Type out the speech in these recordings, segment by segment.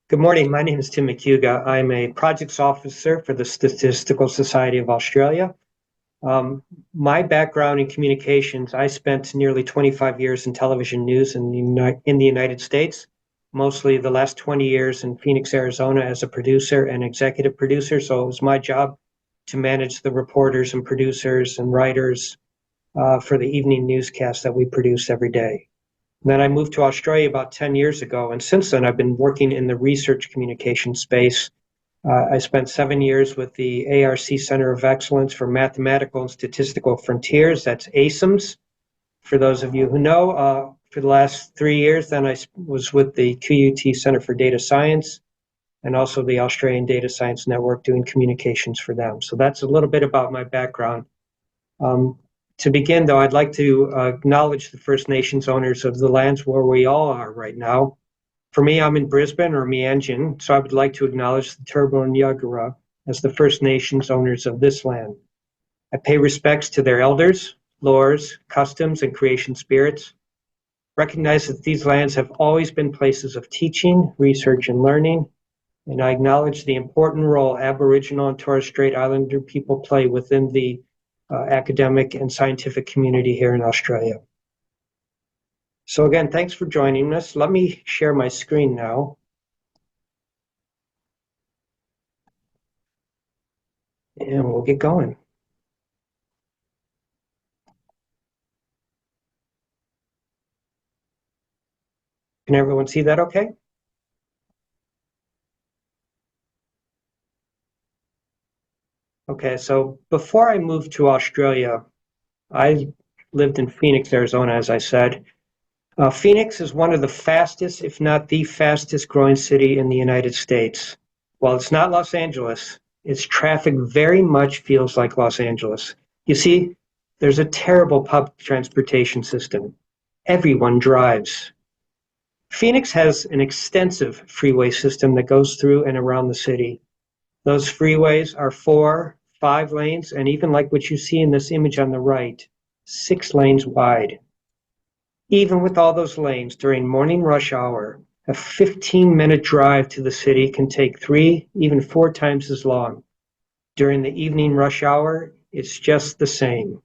Good morning. My name is Tim McHuga. I'm a projects officer for the Statistical Society of Australia. Um, my background in communications, I spent nearly 25 years in television news in the United States, mostly the last 20 years in Phoenix, Arizona as a producer and executive producer. So it was my job to manage the reporters and producers and writers for the evening newscast that we produce every day. And then I moved to Australia about 10 years ago, and since then I've been working in the research communication space. I spent 7 years with the ARC Center of Excellence for Mathematical and Statistical Frontiers, that's ASIMS, for those of you who know. For the last 3 years, then I was with the QUT Center for Data Science and also the Australian Data Science Network doing communications for them. So that's a little bit about my background. To begin, though, I'd like to acknowledge the First Nations owners of the lands where we all are right now. For me, I'm in Brisbane or Meanjin, so I would like to acknowledge the Turrbal and Yagara as the First Nations owners of this land. I pay respects to their elders, laws, customs, and creation spirits. Recognize that these lands have always been places of teaching, research, and learning, and I acknowledge the important role Aboriginal and Torres Strait Islander people play within the academic and scientific community here in Australia. So again, thanks for joining us. Let me share my screen now. And we'll get going. Can everyone see that okay? Okay, so before I moved to Australia, I lived in Phoenix, Arizona, as I said. Phoenix is one of the fastest, if not the fastest growing city in the United States. While it's not Los Angeles, its traffic very much feels like Los Angeles. You see, there's a terrible public transportation system. Everyone drives. Phoenix has an extensive freeway system that goes through and around the city. Those freeways are 4, 5 lanes, and even like what you see in this image on the right, 6 lanes wide. Even with all those lanes during morning rush hour, a 15-minute drive to the city can take 3, even 4 times as long. During the evening rush hour, it's just the same.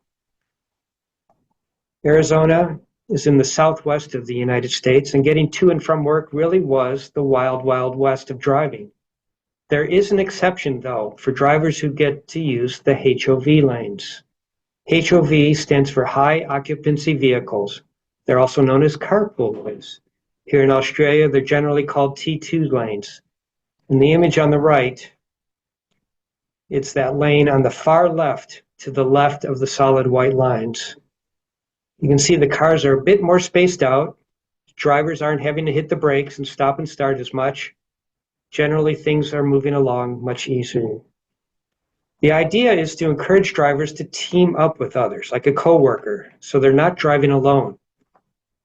Arizona is in the southwest of the United States, and getting to and from work really was the wild, wild west of driving. There is an exception, though, for drivers who get to use the HOV lanes. HOV stands for high occupancy vehicles. They're also known as carpool lanes. Here in Australia, they're generally called T2 lanes. In the image on the right, it's that lane on the far left to the left of the solid white lines. You can see the cars are a bit more spaced out. Drivers aren't having to hit the brakes and stop and start as much. Generally, things are moving along much easier. The idea is to encourage drivers to team up with others, like a coworker, so they're not driving alone.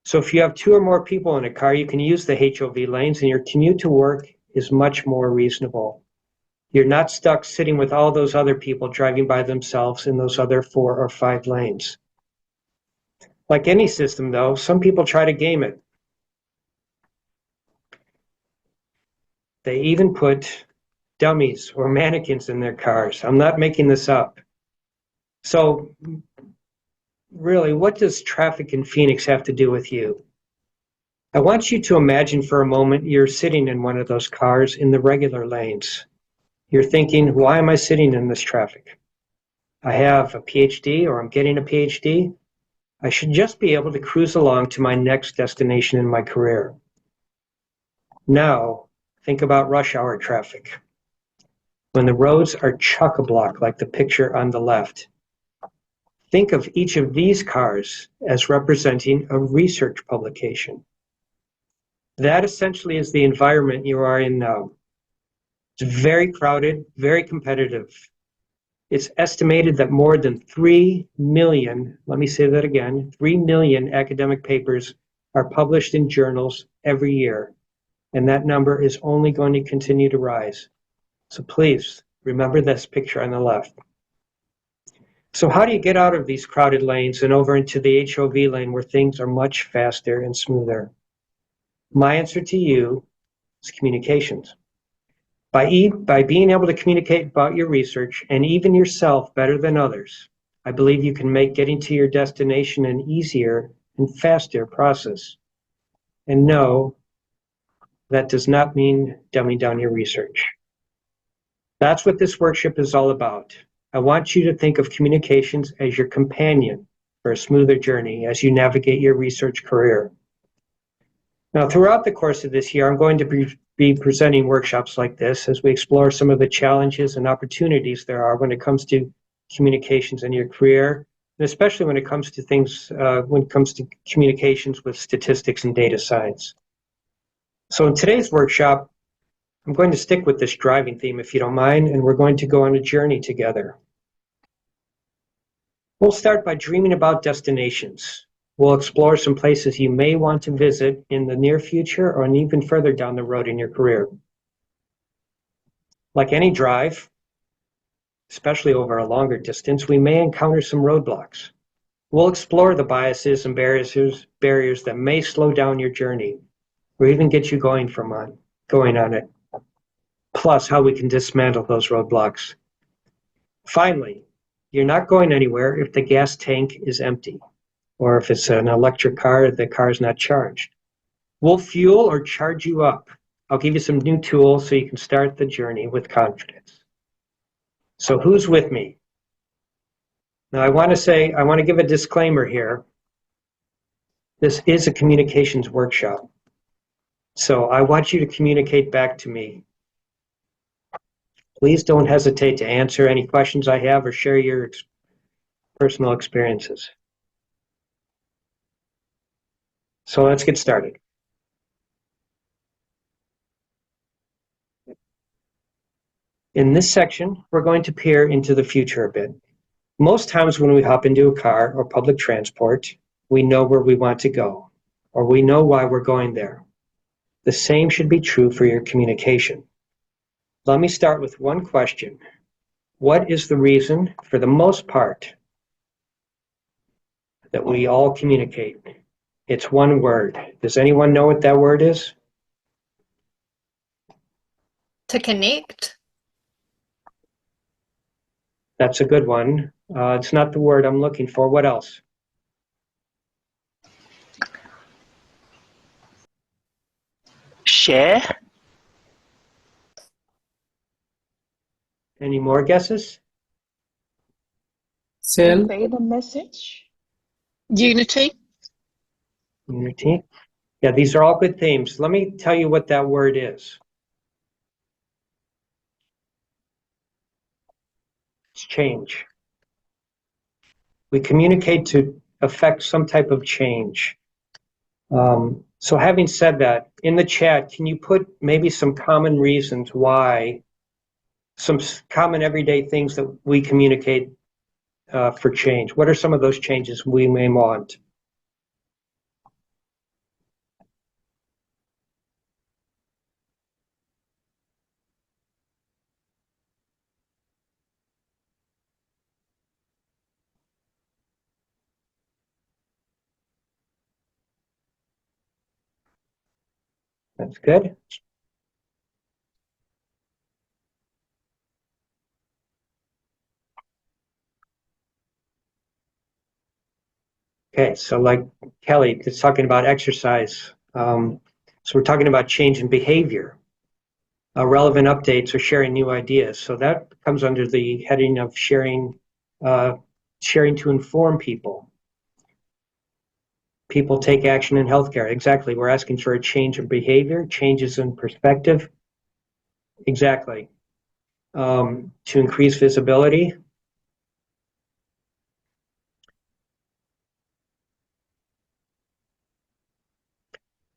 So if you have 2 or more people in a car, you can use the HOV lanes and your commute to work is much more reasonable. You're not stuck sitting with all those other people driving by themselves in those other 4 or 5 lanes. Like any system, though, some people try to game it. They even put dummies or mannequins in their cars. I'm not making this up. So really, what does traffic in Phoenix have to do with you? I want you to imagine for a moment you're sitting in one of those cars in the regular lanes. You're thinking, why am I sitting in this traffic? I have a PhD or I'm getting a PhD. I should just be able to cruise along to my next destination in my career. Now, think about rush hour traffic. When the roads are chock-a-block like the picture on the left, think of each of these cars as representing a research publication. That essentially is the environment you are in now. It's very crowded, very competitive. It's estimated that more than 3 million, let me say that again, 3 million academic papers are published in journals every year, and that number is only going to continue to rise. So please, remember this picture on the left. So how do you get out of these crowded lanes and over into the HOV lane where things are much faster and smoother? My answer to you is communications. By being able to communicate about your research and even yourself better than others, I believe you can make getting to your destination an easier and faster process. And no, that does not mean dumbing down your research. That's what this workshop is all about. I want you to think of communications as your companion for a smoother journey as you navigate your research career. Now, throughout the course of this year, I'm going to be presenting workshops like this as we explore some of the challenges and opportunities there are when it comes to communications in your career, and especially when it comes to communications with statistics and data science. So in today's workshop, I'm going to stick with this driving theme, if you don't mind, and we're going to go on a journey together. We'll start by dreaming about destinations. We'll explore some places you may want to visit in the near future or even further down the road in your career. Like any drive, especially over a longer distance, we may encounter some roadblocks. We'll explore the biases and barriers that may slow down your journey or even get you going on it, plus how we can dismantle those roadblocks. Finally, you're not going anywhere if the gas tank is empty, or if it's an electric car, the car is not charged. We'll fuel or charge you up. I'll give you some new tools so you can start the journey with confidence. So who's with me? Now I want to give a disclaimer here. This is a communications workshop. So I want you to communicate back to me. Please don't hesitate to answer any questions I have or share your personal experiences. So let's get started. In this section, we're going to peer into the future a bit. Most times when we hop into a car or public transport, we know where we want to go, or we know why we're going there. The same should be true for your communication. Let me start with one question. What is the reason, for the most part, that we all communicate? It's one word. Does anyone know what that word is? To connect. That's a good one. It's not the word I'm looking for. What else? Share. Any more guesses? Sell. Convey the message. Unity. Unity. Yeah, these are all good themes. Let me tell you what that word is. It's change. We communicate to affect some type of change. So having said that, in the chat, can you put maybe some common reasons why, some common everyday things that we communicate for change? What are some of those changes we may want? That's good. Okay, so like Kelly is talking about exercise. So we're talking about change in behavior, relevant updates, or sharing new ideas. So that comes under the heading of sharing, sharing to inform people. People take action in healthcare. Exactly. We're asking for a change in behavior, changes in perspective. Exactly. To increase visibility.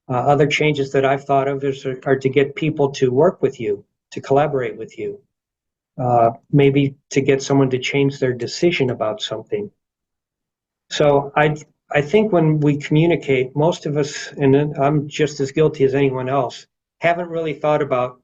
Other changes that I've thought of are to get people to work with you, to collaborate with you, maybe to get someone to change their decision about something. So I think when we communicate, most of us, and I'm just as guilty as anyone else, haven't really thought about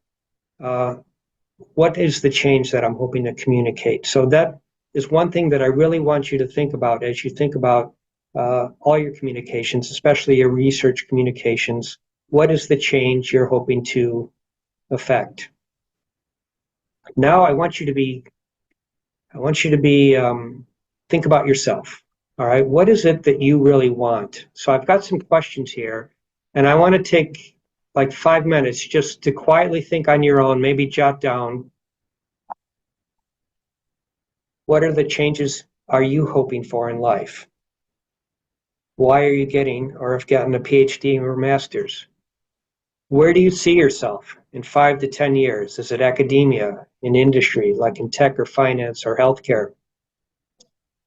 what is the change that I'm hoping to communicate. So that is one thing that I really want you to think about as you think about all your communications, especially your research communications. what is the change you're hoping to affect? Now I want you to think about yourself. All right. What is it that you really want? So I've got some questions here, and I want to take like 5 minutes just to quietly think on your own, maybe jot down what are the changes are you hoping for in life? Why are you getting or have gotten a PhD or master's? Where do you see yourself in 5 to 10 years? Is it academia, in industry, like in tech or finance or healthcare?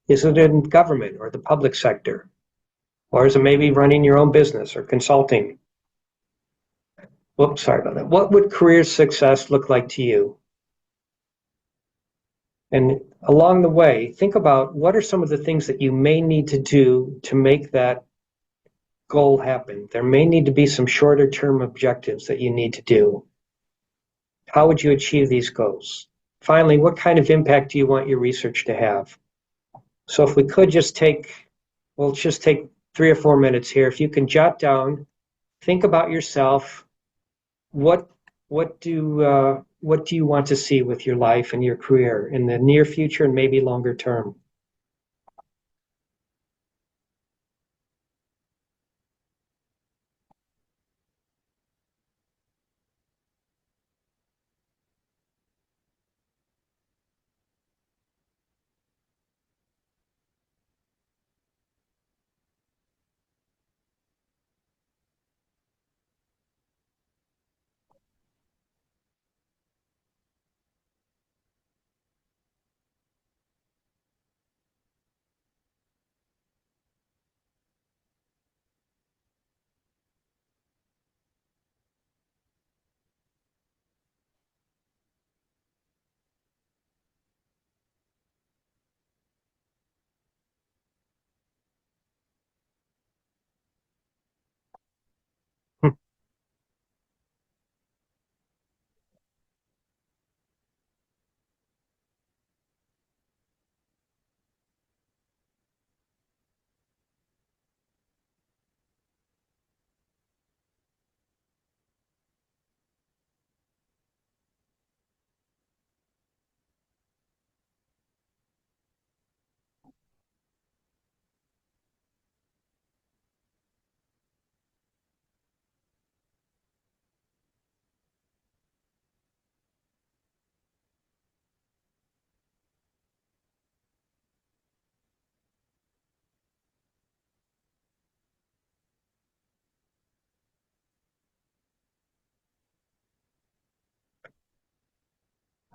Is it in government or the public sector? Or is it maybe running your own business or consulting? Whoops, sorry about that. What would career success look like to you? And along the way, think about what are some of the things that you may need to do to make that goal happen. There may need to be some shorter term objectives that you need to do. How would you achieve these goals? Finally, what kind of impact do you want your research to have? So if we could we'll just take 3 or 4 minutes here. If you can jot down, think about yourself. What do you want to see with your life and your career in the near future and maybe longer term?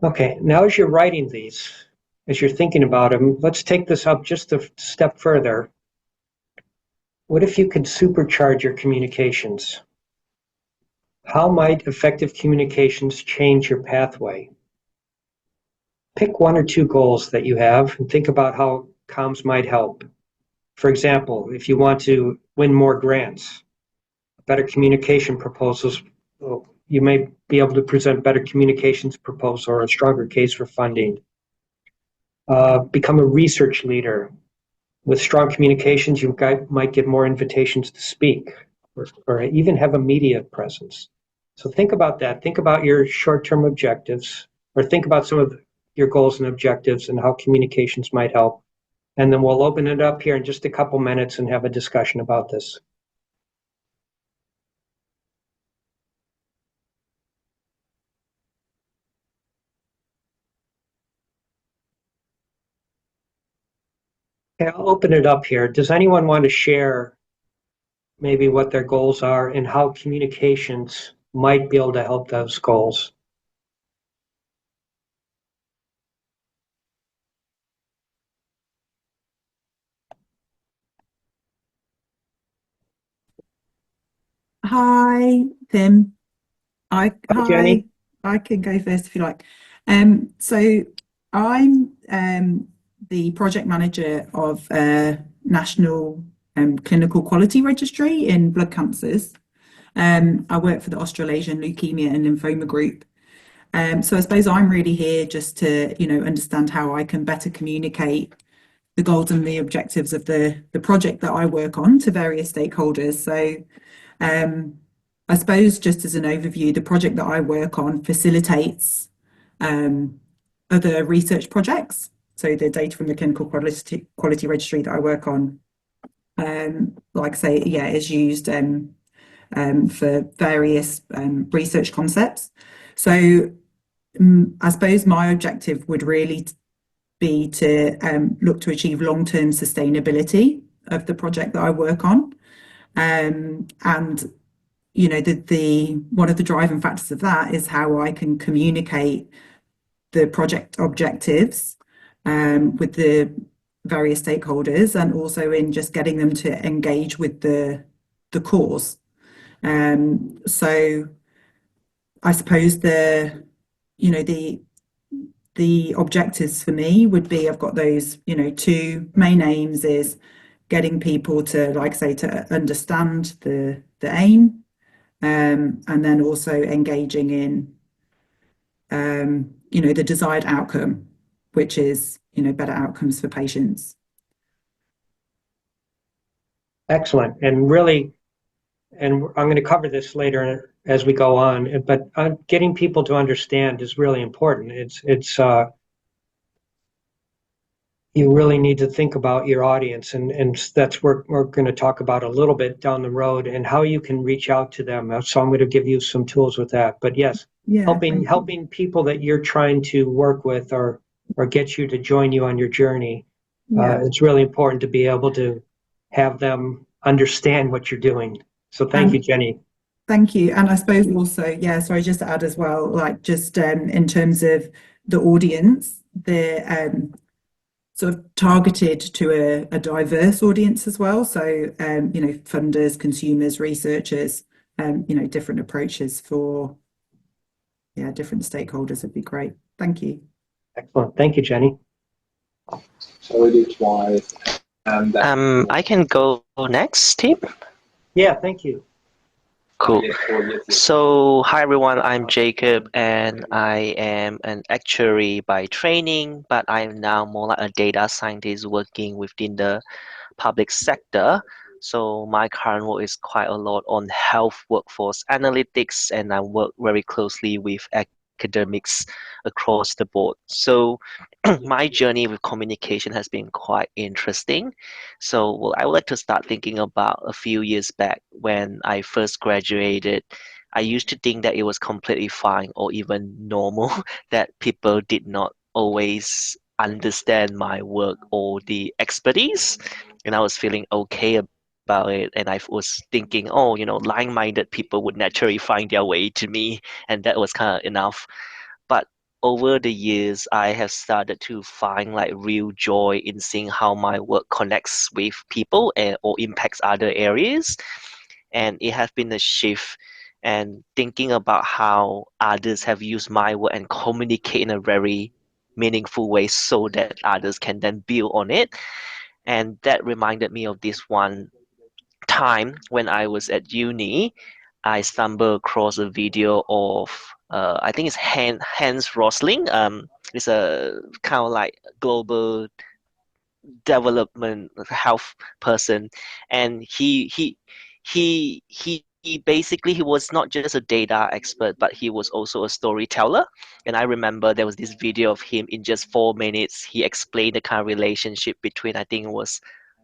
Okay, now as you're writing these, as you're thinking about them, let's take this up just a step further. What if you could supercharge your communications? How might effective communications change your pathway? Pick 1 or 2 goals that you have and think about how comms might help. For example, if you want to win more grants, better communication proposals, you may be able to present better communications proposal or a stronger case for funding. Become a research leader. With strong communications, you might get more invitations to speak or even have a media presence. So think about that. Think about your short-term objectives, or think about some of your goals and objectives and how communications might help. And then we'll open it up here in just a couple minutes and have a discussion about this. Okay, I'll open it up here. Does anyone want to share maybe what their goals are and how communications might be able to help those goals? Hi, Tim. Jenny? Hi. I can go first if you like. So I'm the project manager of a national clinical quality registry in blood cancers. I work for the Australasian Leukemia and Lymphoma Group. So I suppose I'm really here just to, understand how I can better communicate the goals and the objectives of the project that I work on to various stakeholders. So I suppose just as an overview, the project that I work on facilitates other research projects. So the data from the clinical quality registry that I work on, like I say, yeah, is used for various research concepts. So I suppose my objective would really be to look to achieve long-term sustainability of the project that I work on. And you know, the one of the driving factors of that is how I can communicate the project objectives with the various stakeholders, and also in just getting them to engage with the cause. So I suppose you know, the objectives for me would be, I've got those, you know, two main aims: is getting people to, like I say, to understand the aim, and then also engaging in you know, the desired outcome, which is, you know, better outcomes for patients. Excellent. And really, and I'm going to cover this later as we go on, but getting people to understand is really important. You really need to think about your audience, and that's what we're going to talk about a little bit down the road, and how you can reach out to them. So I'm going to give you some tools with that. But yes, Yeah, helping people that you're trying to work with, or get you to join you on your journey. yeah. It's really important to be able to have them understand what you're doing. So thank you, Jenny. Thank you. And I suppose also, yeah, sorry, just to add as well, like just in terms of the audience, they're sort of targeted to a diverse audience as well. So, you know, funders, consumers, researchers, you know, different approaches for, yeah, different stakeholders would be great. Thank you. Excellent. Thank you, Jenny. So it is wise. And I can go next, team. Yeah, thank you. Cool. yes. So, hi everyone, I'm Jacob and I am an actuary by training, but I'm now more like a data scientist working within the public sector. So, my current work is quite a lot on health workforce analytics, and I work very closely with academics across the board. So, my journey with communication has been quite interesting. So, well, I would like to start thinking about a few years back when I first graduated. I used to think that it was completely fine or even normal that people did not always understand my work or the expertise, and I was feeling okay about it. And I was thinking, oh, you know, like-minded people would naturally find their way to me, and that was kind of enough. But over the years, I have started to find like real joy in seeing how my work connects with people or impacts other areas. And it has been a shift, and thinking about how others have used my work and communicate in a very meaningful way so that others can then build on it. And that reminded me of this one time when I was at uni. I stumbled across a video of I think it's Hans Rosling. It's a kind of like global development health person, and he basically he was not just a data expert, but he was also a storyteller. And I remember there was this video of him in just 4 minutes. He explained the kind of relationship between, I think it was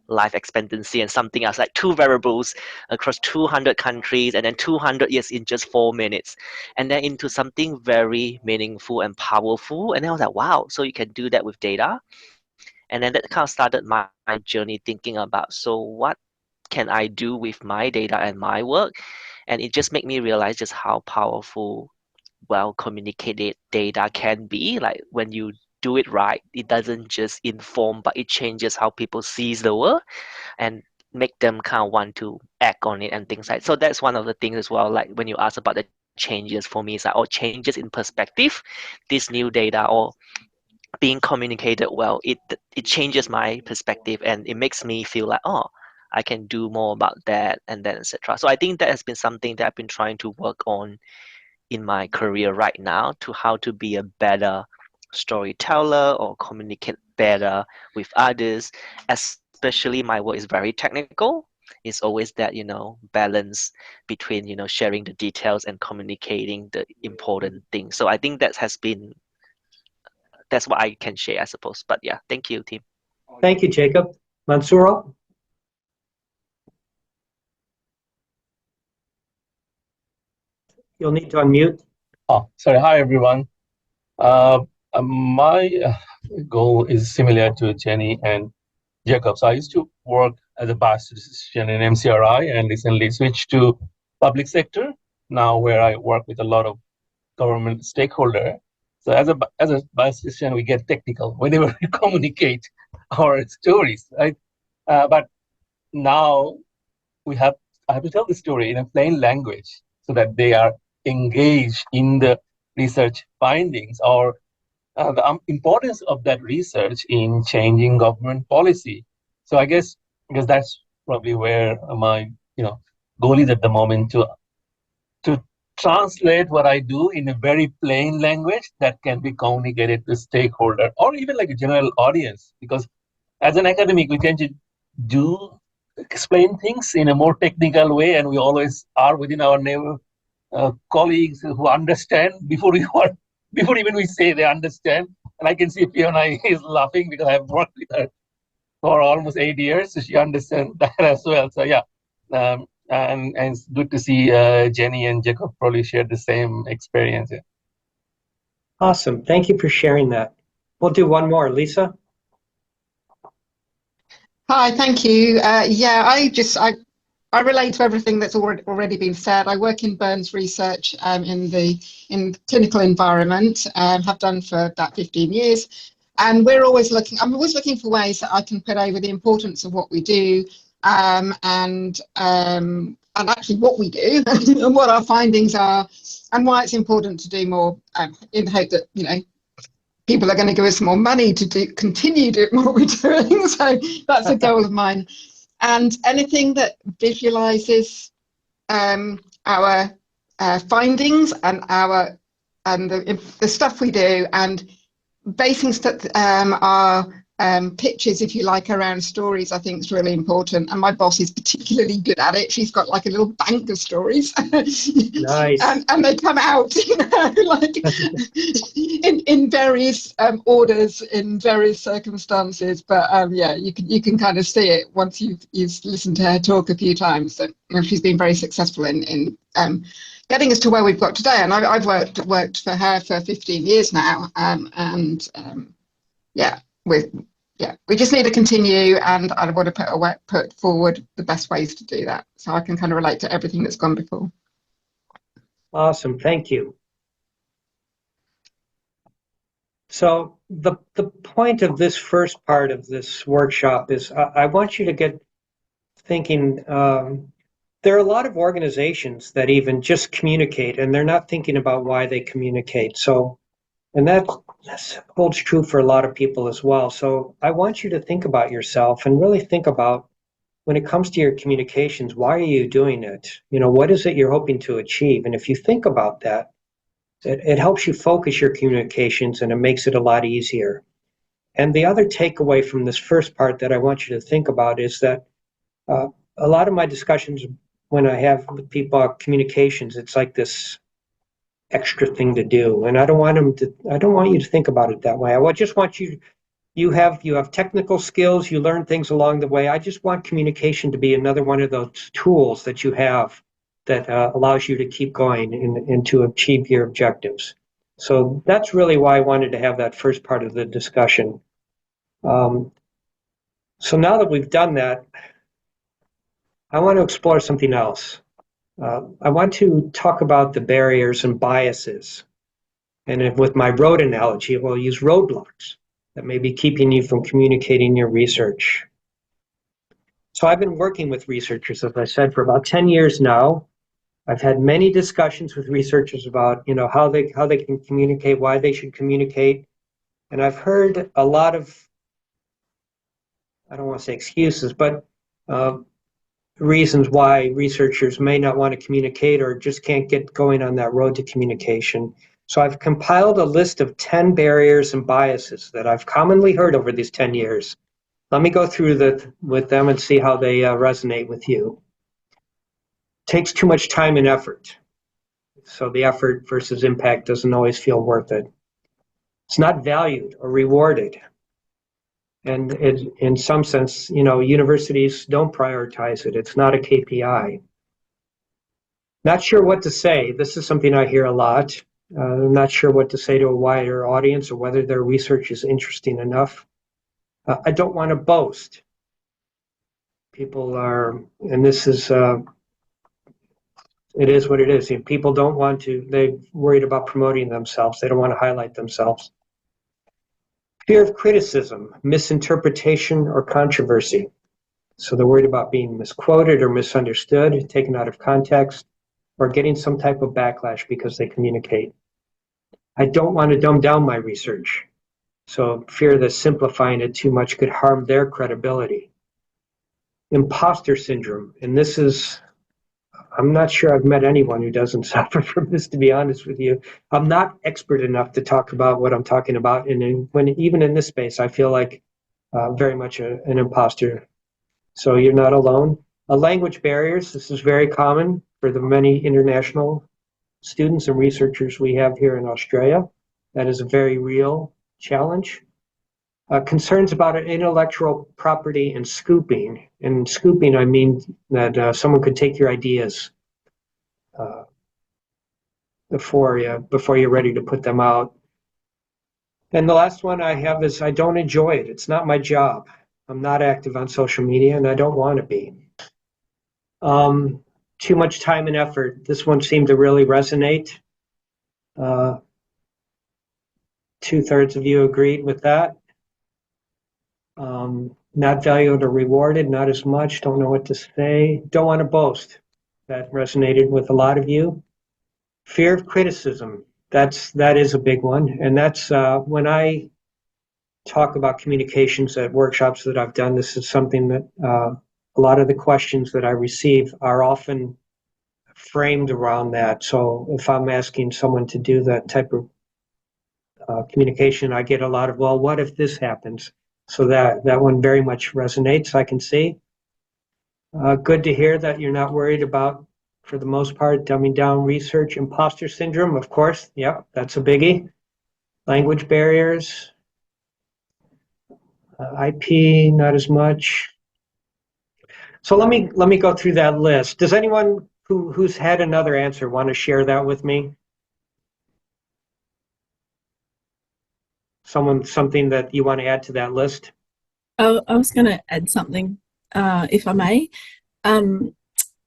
life expectancy and something else, like two variables across 200 countries, and then 200 years in just 4 minutes, and then into something very meaningful and powerful. And then I was like, wow, so you can do that with data. And then that kind of started my journey thinking about, so what can I do with my data and my work? And it just made me realize just how powerful well communicated data can be. Like when you do it right, it doesn't just inform, but it changes how people sees the world and make them kind of want to act on it and things like. So that's one of the things as well. Like when you ask about the changes, for me, it's like, oh, changes in perspective. This new data or being communicated well, it changes my perspective, and it makes me feel like, oh, I can do more about that, and then etc. So I think that has been something that I've been trying to work on in my career right now, to how to be a better storyteller or communicate better with others. Especially my work is very technical, it's always that, balance between, sharing the details and communicating the important things. So I think that's what I can share, I suppose. But yeah, thank you, team. Thank you, Jacob. Mansoor? You'll need to unmute. Oh, sorry. Hi, everyone. My goal is similar to Jenny and Jacob. So I used to work as a biostatistician in MCRI and recently switched to public sector now, where I work with a lot of government stakeholder. So as a biostatistician, we get technical whenever we communicate our stories, right? But now I have to tell the story in a plain language so that they are engaged in the research findings or the importance of that research in changing government policy. So I guess because that's probably where my goal is at the moment, to translate what I do in a very plain language that can be communicated to stakeholder or even like a general audience. Because as an academic, we tend to explain things in a more technical way, and we always are within our colleagues who understand before even we say they understand. And I can see Fiona is laughing because I've worked with her for almost 8 years, so she understands that as well. So yeah, and it's good to see Jenny and Jacob probably share the same experience. Yeah. Awesome. Thank you for sharing that. We'll do one more. Lisa? Hi, thank you. I relate to everything that's already been said. I work in Burns research in clinical environment, have done for about 15 years. And I'm always looking for ways that I can put over the importance of what we do, and actually what we do and what our findings are and why it's important to do more, in the hope that, people are going to give us more money to continue doing what we're doing. So that's a goal of mine. And anything that visualizes our findings and the stuff we do, and basing our pitches, if you like, around stories, I think is really important. And my boss is particularly good at it. She's got like a little bank of stories. Nice. and they come out, like in various orders, in various circumstances. But yeah, you can kind of see it once you've listened to her talk a few times. That she's been very successful in getting us to where we've got today. And I've worked for her for 15 years now. We just need to continue, and I want to put forward the best ways to do that. So I can kind of relate to everything that's gone before. Awesome. Thank you. So the point of this first part of this workshop is I want you to get thinking. There are a lot of organizations that even just communicate, and they're not thinking about why they communicate. So, and that holds true for a lot of people as well. So I want you to think about yourself and really think about, when it comes to your communications, why are you doing it? What is it you're hoping to achieve? And if you think about that, it helps you focus your communications, and it makes it a lot easier. And the other takeaway from this first part that I want you to think about is that a lot of my discussions when I have with people about communications, it's like this extra thing to do, and I don't want you to think about it that way. I just want you have technical skills, you learn things along the way. I just want communication to be another one of those tools that you have that allows you to keep going and to achieve your objectives. So that's really why I wanted to have that first part of the discussion. So now that we've done that, I want to explore something else. I want to talk about the barriers and biases. And with my road analogy, we'll use roadblocks that may be keeping you from communicating your research. So I've been working with researchers, as I said, for about 10 years now. I've had many discussions with researchers about, how they can communicate, why they should communicate. And I've heard a lot of, I don't want to say excuses, but reasons why researchers may not want to communicate or just can't get going on that road to communication. So I've compiled a list of 10 barriers and biases that I've commonly heard over these 10 years Let me go through with them and see how they resonate with you. Takes too much time and effort. So the effort versus impact doesn't always feel worth it. It's not valued or rewarded. And in some sense, universities don't prioritize it. It's not a KPI. Not sure what to say. This is something I hear a lot. I'm not sure what to say to a wider audience or whether their research is interesting enough. I don't want to boast. People are, and this is, it is what it is. People don't want to, they're worried about promoting themselves. They don't want to highlight themselves. Fear of criticism, misinterpretation, or controversy. So they're worried about being misquoted or misunderstood, taken out of context, or getting some type of backlash because they communicate. I don't want to dumb down my research. So fear that simplifying it too much could harm their credibility. Imposter syndrome, and this is, I'm not sure I've met anyone who doesn't suffer from this, to be honest with you. I'm not expert enough to talk about what I'm talking about, and even in this space, I feel like very much an imposter. So you're not alone. Language barriers, this is very common for the many international students and researchers we have here in Australia. That is a very real challenge. Concerns about intellectual property and scooping. And scooping, I mean that someone could take your ideas before you're ready to put them out. And the last one I have is I don't enjoy it. It's not my job. I'm not active on social media, and I don't want to be. Too much time and effort. This one seemed to really resonate. 2/3 of you agreed with that. Not valued or rewarded, not as much. Don't know what to say. Don't want to boast. That resonated with a lot of you. Fear of criticism. That is a big one, and that's when I talk about communications at workshops that I've done. This is something that a lot of the questions that I receive are often framed around that. So if I'm asking someone to do that type of communication, I get a lot of, well, what if this happens? So that one very much resonates, I can see. Good to hear that you're not worried about, for the most part, dumbing down research. Imposter syndrome, of course, yeah, that's a biggie. Language barriers. IP, not as much. So let me go through that list. Does anyone who's had another answer want to share that with me? Something that you want to add to that list? Oh, I was going to add something, if I may.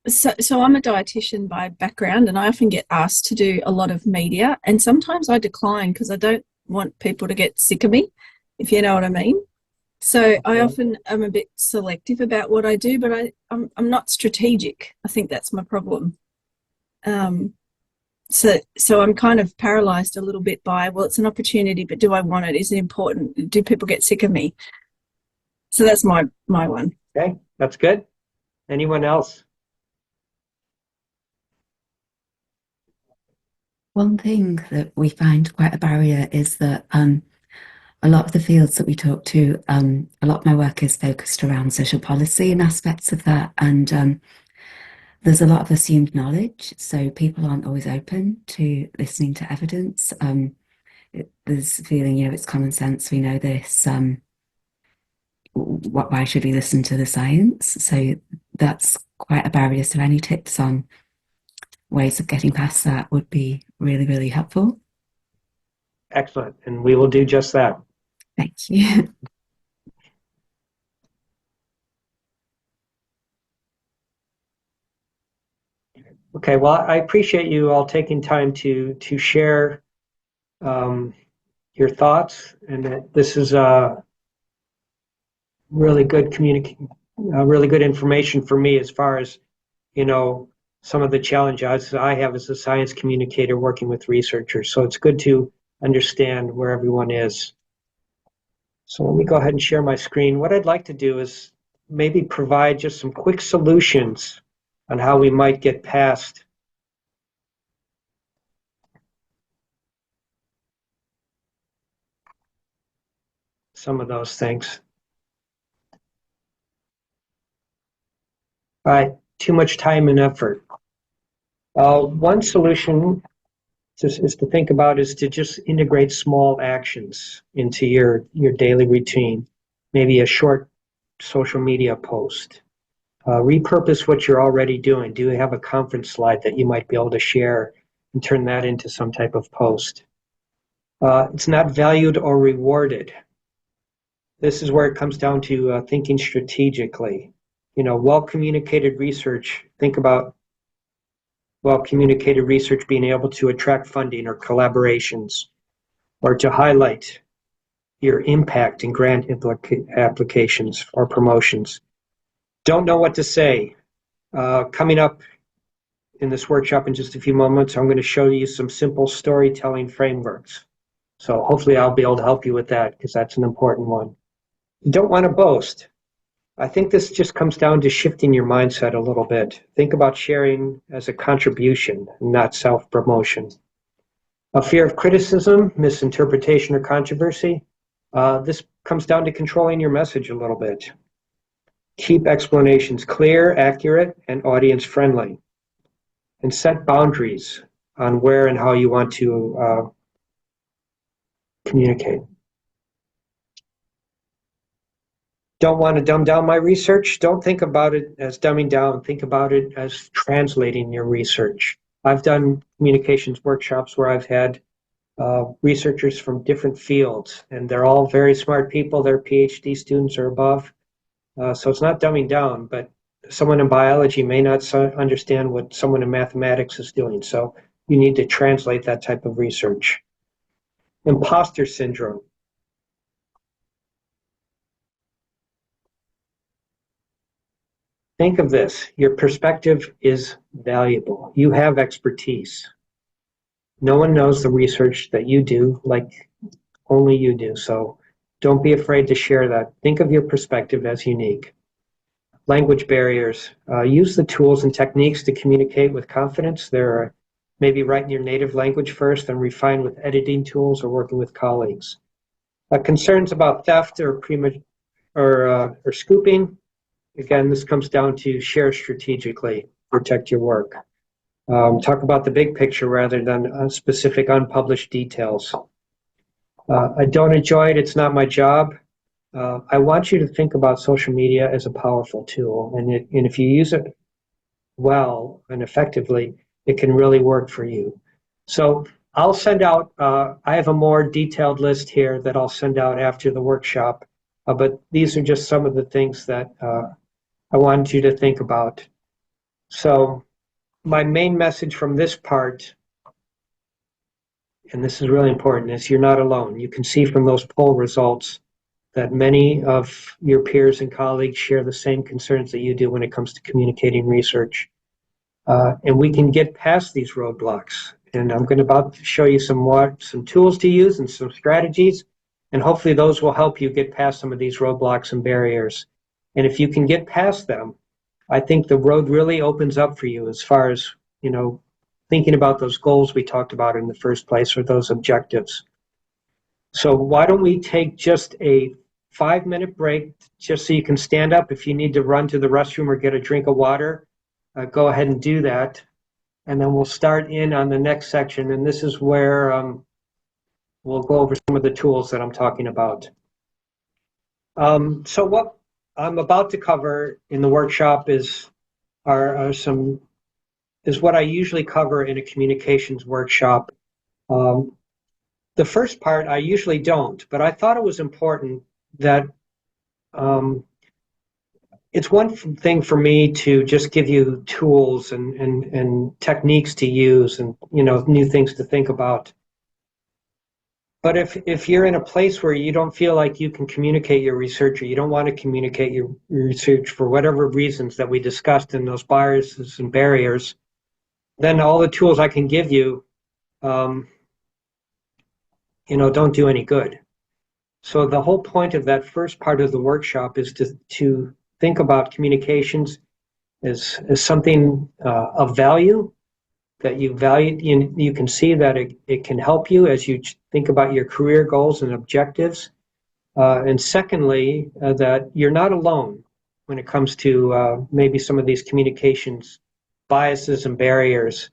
So I'm a dietitian by background, and I often get asked to do a lot of media, and sometimes I decline because I don't want people to get sick of me, if you know what I mean. So I often am a bit selective about what I do, but I'm not strategic. I think that's my problem. So I'm kind of paralyzed a little bit by, well, it's an opportunity, but do I want it? Is it important? Do people get sick of me? So that's my one. Okay, that's good. Anyone else? One thing that we find quite a barrier is that a lot of the fields that we talk to, a lot of my work is focused around social policy and aspects of that. And there's a lot of assumed knowledge. So people aren't always open to listening to evidence. There's a feeling, it's common sense. We know this. Why should we listen to the science? So that's quite a barrier. So any tips on ways of getting past that would be really, really helpful. Excellent. And we will do just that. Thank you. Okay, well, I appreciate you all taking time to share your thoughts, and that this is really good really good information for me as far as some of the challenges I have as a science communicator working with researchers. So it's good to understand where everyone is. So let me go ahead and share my screen. What I'd like to do is maybe provide just some quick solutions on how we might get past some of those things. Too much time and effort. One solution is to think about is to just integrate small actions into your daily routine. Maybe a short social media post. Repurpose what you're already doing. Do you have a conference slide that you might be able to share and turn that into some type of post? It's not valued or rewarded. This is where it comes down to thinking strategically. Well-communicated research, think about well-communicated research being able to attract funding or collaborations, or to highlight your impact in grant applications or promotions. Don't know what to say. Coming up in this workshop in just a few moments, I'm going to show you some simple storytelling frameworks. So hopefully I'll be able to help you with that, because that's an important one. You don't want to boast. I think this just comes down to shifting your mindset a little bit. Think about sharing as a contribution, not self-promotion. A fear of criticism, misinterpretation, or controversy. This comes down to controlling your message a little bit. Keep explanations clear, accurate, and audience-friendly. And set boundaries on where and how you want to communicate. Don't want to dumb down my research? Don't think about it as dumbing down. Think about it as translating your research. I've done communications workshops where I've had researchers from different fields, and they're all very smart people. They're PhD students or above. So it's not dumbing down, but someone in biology may not understand what someone in mathematics is doing. So you need to translate that type of research. Imposter syndrome. Think of this, your perspective is valuable. You have expertise. No one knows the research that you do like only you do, so don't be afraid to share that. Think of your perspective as unique. Language barriers. Use the tools and techniques to communicate with confidence. Maybe write in your native language first, then refine with editing tools or working with colleagues. Concerns about theft or scooping. Again, this comes down to share strategically, protect your work. Talk about the big picture rather than specific unpublished details. I don't enjoy it, it's not my job. I want you to think about social media as a powerful tool, and if you use it well and effectively, it can really work for you. So I'll send out, I have a more detailed list here that I'll send out after the workshop, but these are just some of the things that I wanted you to think about. So my main message from this part, and this is really important, is you're not alone. You can see from those poll results that many of your peers and colleagues share the same concerns that you do when it comes to communicating research. And we can get past these roadblocks. And I'm about to show you some tools to use and some strategies, and hopefully those will help you get past some of these roadblocks and barriers. And if you can get past them, I think the road really opens up for you as far as, thinking about those goals we talked about in the first place, or those objectives. So why don't we take just a 5-minute break, just so you can stand up. If you need to run to the restroom or get a drink of water, go ahead and do that. And then we'll start in on the next section. And this is where we'll go over some of the tools that I'm talking about. So what I'm about to cover in the workshop is what I usually cover in a communications workshop. The first part I usually don't, but I thought it was important that it's one thing for me to just give you tools and techniques to use and new things to think about. But if you're in a place where you don't feel like you can communicate your research, or you don't want to communicate your research for whatever reasons that we discussed in those biases and barriers, then all the tools I can give you, don't do any good. So the whole point of that first part of the workshop is to think about communications as something of value, that you value. You can see that it can help you as you think about your career goals and objectives. And secondly, that you're not alone. when it comes to maybe some of these communications biases and barriers.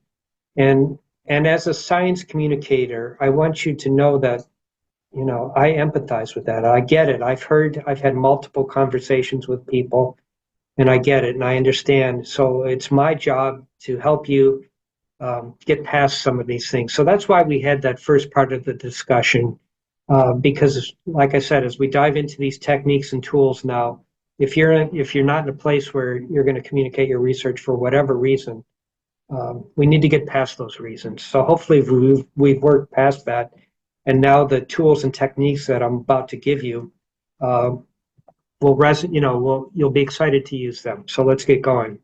And as a science communicator, I want you to know that, you know, I empathize with that. I get it. I've had multiple conversations with people, and I get it and I understand. So it's my job to help you get past some of these things. So that's why we had that first part of the discussion, because, like I said, as we dive into these techniques and tools now, if you're not in a place where you're going to communicate your research for whatever reason, we need to get past those reasons. So hopefully we've worked past that, and now the tools and techniques that I'm about to give you you'll be excited to use them. So let's get going.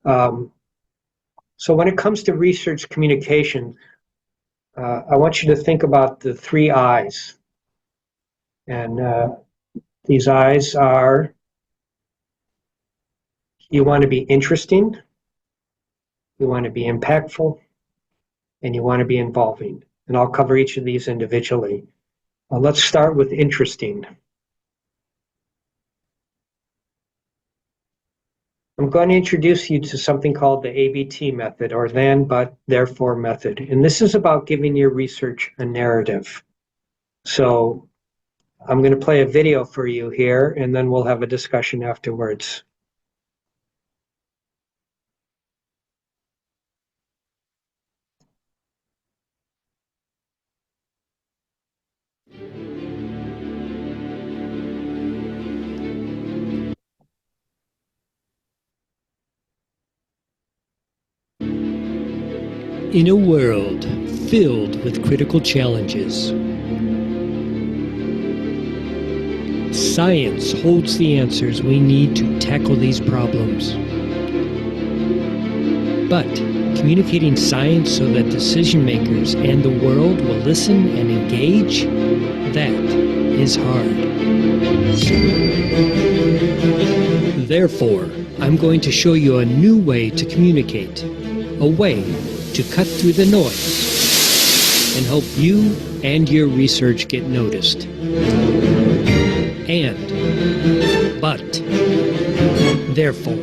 So when it comes to research communication, I want you to think about the 3 I's. And these I's are, you want to be interesting, you want to be impactful, and you want to be involving. And I'll cover each of these individually. Let's start with interesting. I'm going to introduce you to something called the ABT method, or then, but, therefore method. And this is about giving your research a narrative. So I'm going to play a video for you here, and then we'll have a discussion afterwards. In a world filled with critical challenges, science holds the answers we need to tackle these problems. But communicating science so that decision makers and the world will listen and engage, that is hard. Therefore, I'm going to show you a new way to communicate, a way to cut through the noise and help you and your research get noticed. And, but, therefore.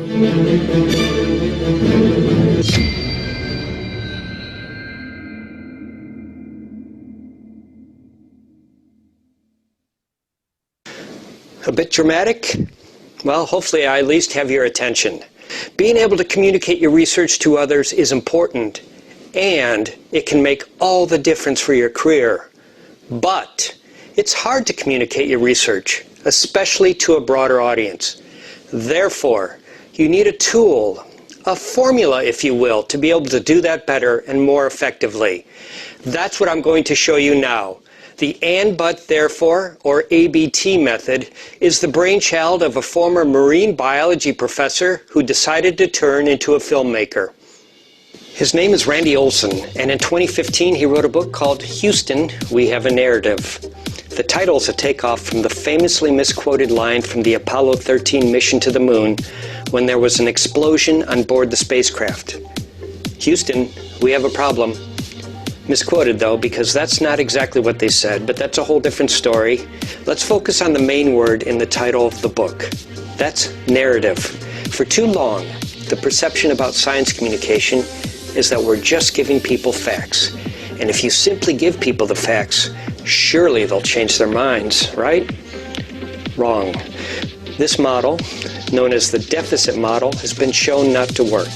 A bit dramatic? Well, hopefully I at least have your attention. Being able to communicate your research to others is important, and it can make all the difference for your career. But it's hard to communicate your research, especially to a broader audience. Therefore, you need a tool, a formula, if you will, to be able to do that better and more effectively. That's what I'm going to show you now. The and, but, therefore, or ABT method is the brainchild of a former marine biology professor who decided to turn into a filmmaker. His name is Randy Olson, and in 2015 he wrote a book called Houston, We Have a Narrative. The title is a takeoff from the famously misquoted line from the Apollo 13 mission to the moon when there was an explosion on board the spacecraft. Houston, we have a problem. Misquoted though, because that's not exactly what they said, but that's a whole different story. Let's focus on the main word in the title of the book. That's narrative. For too long, the perception about science communication is that we're just giving people facts. And if you simply give people the facts, surely they'll change their minds, right? Wrong. This model, known as the deficit model, has been shown not to work.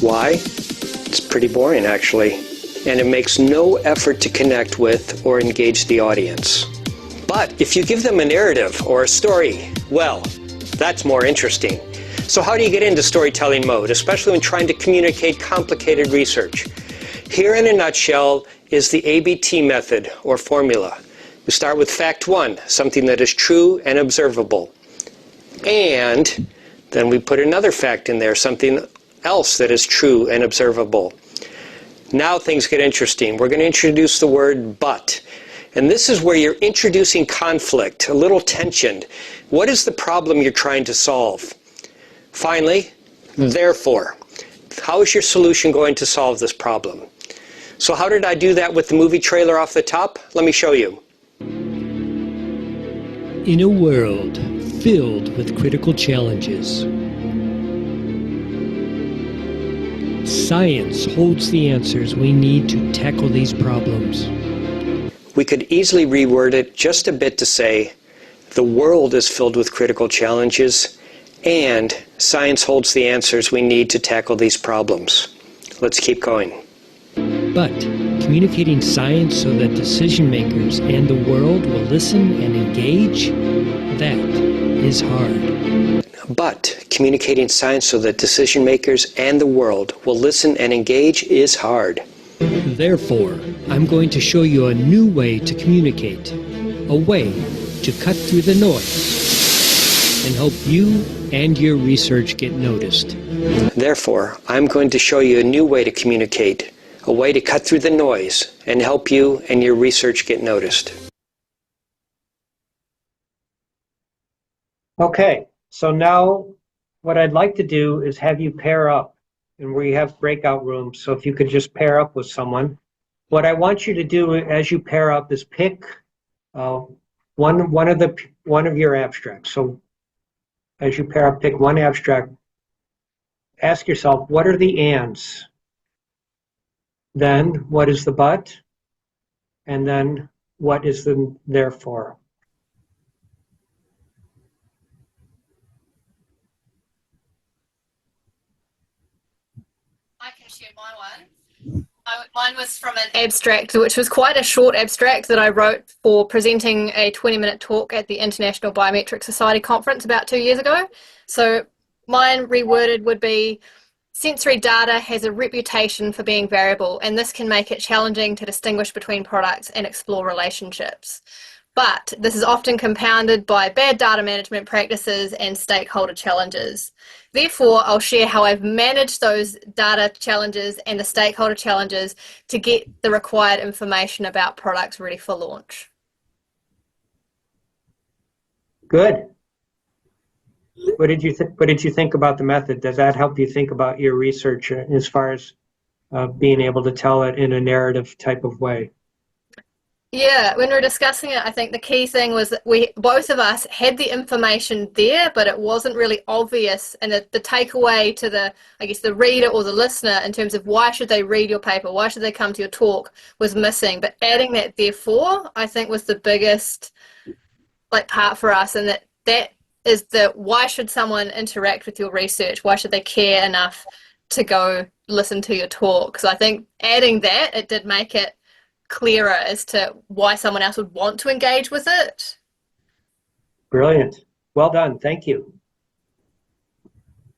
Why? It's pretty boring, actually. And it makes no effort to connect with or engage the audience. But if you give them a narrative or a story, well, that's more interesting. So how do you get into storytelling mode, especially when trying to communicate complicated research? Here in a nutshell is the ABT method or formula. We start with fact 1, something that is true and observable. And then we put another fact in there, something else that is true and observable. Now things get interesting. We're going to introduce the word but. And this is where you're introducing conflict, a little tension. What is the problem you're trying to solve? Finally, therefore. How is your solution going to solve this problem? So how did I do that with the movie trailer off the top? Let me show you. In a world filled with critical challenges. Science holds the answers we need to tackle these problems. We could easily reword it just a bit to say, the world is filled with critical challenges, and science holds the answers we need to tackle these problems. Let's keep going. But communicating science so that decision makers and the world will listen and engage, that is hard. But communicating science so that decision makers and the world will listen and engage is hard. Therefore, I'm going to show you a new way to communicate, a way to cut through the noise and help you and your research get noticed. Therefore, I'm going to show you a new way to communicate, a way to cut through the noise and help you and your research get noticed. Okay, so now what I'd like to do is have you pair up, and we have breakout rooms, so if you could just pair up with someone. What I want you to do as you pair up is pick one of your abstracts. So as you pair up, pick one abstract. Ask yourself, what are the ands? Then, what is the but? And then, what is the therefore? I can share my one. Mine was from an abstract, which was quite a short abstract that I wrote for presenting a 20-minute talk at the International Biometric Society conference about 2 years ago. So mine reworded would be, sensory data has a reputation for being variable, and this can make it challenging to distinguish between products and explore relationships. But this is often compounded by bad data management practices and stakeholder challenges. Therefore, I'll share how I've managed those data challenges and the stakeholder challenges to get the required information about products ready for launch. Good. What did you think about the method? Does that help you think about your research as far as being able to tell it in a narrative type of way? Yeah, when we were discussing it, I think the key thing was that both of us had the information there, but it wasn't really obvious. And the takeaway to the reader or the listener in terms of why should they read your paper, why should they come to your talk, was missing. But adding that therefore, I think, was the biggest part for us. And that is why should someone interact with your research? Why should they care enough to go listen to your talk? So I think adding that, it did make it clearer as to why someone else would want to engage with it. Brilliant. Well done. Thank you.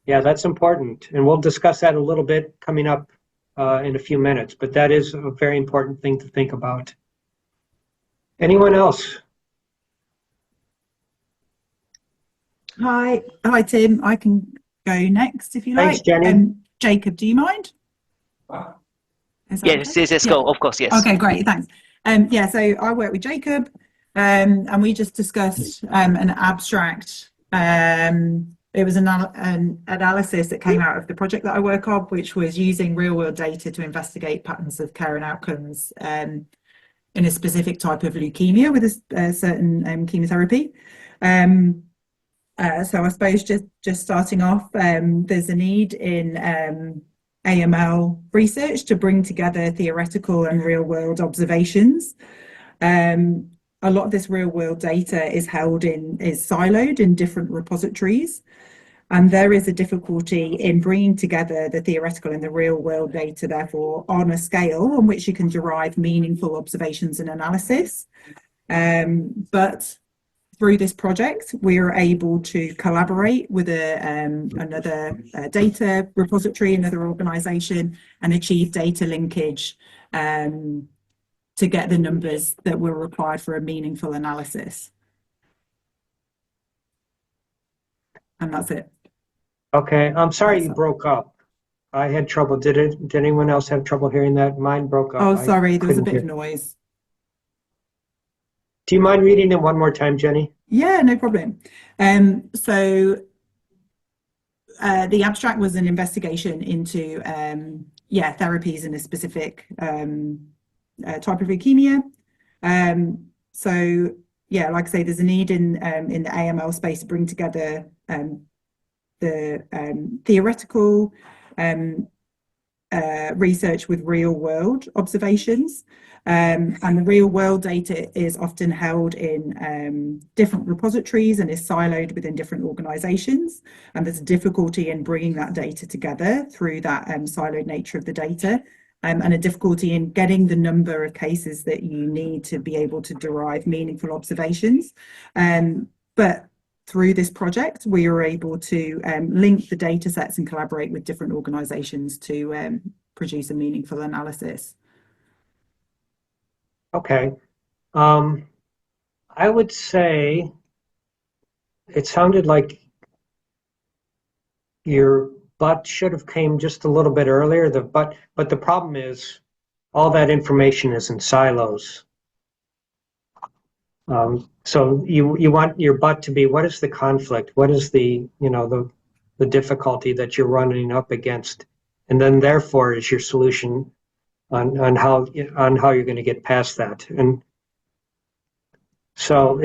Yeah, that's important. And we'll discuss that a little bit coming up in a few minutes, but that is a very important thing to think about. Anyone else? Hi, Tim. I can go next if you like. Thanks, Jenny. Jacob, do you mind? Yes, go. Of course, yes. Okay, great, thanks. So I work with Jacob, and we just discussed an abstract. It was an analysis that came out of the project that I work on, which was using real-world data to investigate patterns of care and outcomes in a specific type of leukemia with a certain chemotherapy. So I suppose just starting off, there's a need in AML research to bring together theoretical and real-world observations. A lot of this real-world data is siloed in different repositories, and there is a difficulty in bringing together the theoretical and the real-world data, therefore, on a scale on which you can derive meaningful observations and analysis. But through this project, we are able to collaborate with another data repository, another organization, and achieve data linkage to get the numbers that were required for a meaningful analysis. And that's it. Okay, I'm sorry you broke up. I had trouble. Did anyone else have trouble hearing that? Mine broke up. Oh, sorry, there was a bit of noise. Do you mind reading it one more time, Jenny? Yeah, no problem. So the abstract was an investigation into therapies in a specific type of leukemia. So yeah, like I say, there's a need in the AML space to bring together the theoretical research with real world observations. And the real world data is often held in different repositories and is siloed within different organizations. And there's a difficulty in bringing that data together through that siloed nature of the data. And a difficulty in getting the number of cases that you need to be able to derive meaningful observations. But through this project, we were able to link the data sets and collaborate with different organizations to produce a meaningful analysis. Okay. I would say it sounded like your butt should have came just a little bit earlier. But the problem is all that information is in silos. So you want your butt to be, what is the conflict? What is the difficulty that you're running up against? And then therefore is your solution on how you're going to get past that. And so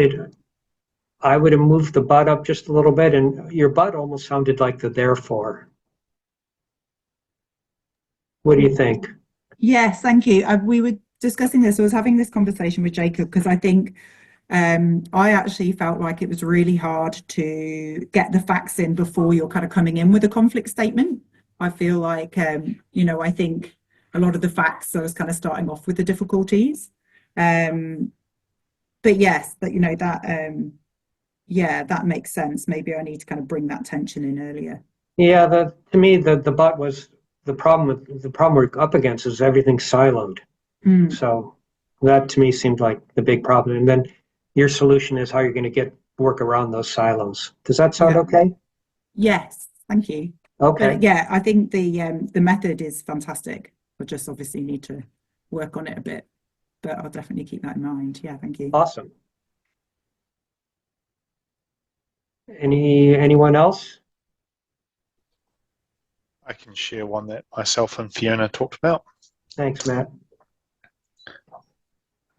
I would have moved the butt up just a little bit, and your butt almost sounded like the therefore. What do you think? Yes, thank you. We were discussing this. I was having this conversation with Jacob because I think I actually felt like it was really hard to get the facts in before you're kind of coming in with a conflict statement. I feel like, I think a lot of the facts, I was kind of starting off with the difficulties. But yes, that makes sense. Maybe I need to kind of bring that tension in earlier. Yeah, to me, the butt was the problem we're up against is everything siloed. So that to me seemed like the big problem. And then your solution is how you're going to work around those silos. Does that sound okay? Yes, thank you. Okay. But yeah, I think the method is fantastic. I just obviously need to work on it a bit, but I'll definitely keep that in mind. Yeah, thank you. Awesome. Anyone else? I can share one that myself and Fiona talked about. Thanks, Matt.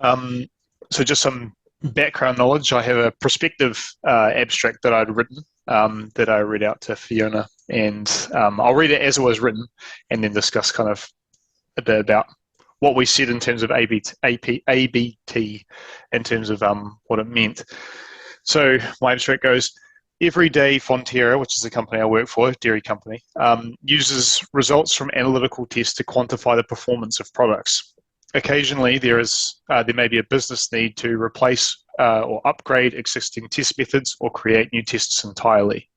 So just some background knowledge. I have a prospective abstract that I'd written that I read out to Fiona, and I'll read it as it was written and then discuss kind of a bit about what we said in terms of ABT in terms of what it meant. So my abstract goes, every day Fonterra, which is the company I work for, dairy company, uses results from analytical tests to quantify the performance of products. Occasionally, there may be a business need to replace or upgrade existing test methods or create new tests entirely.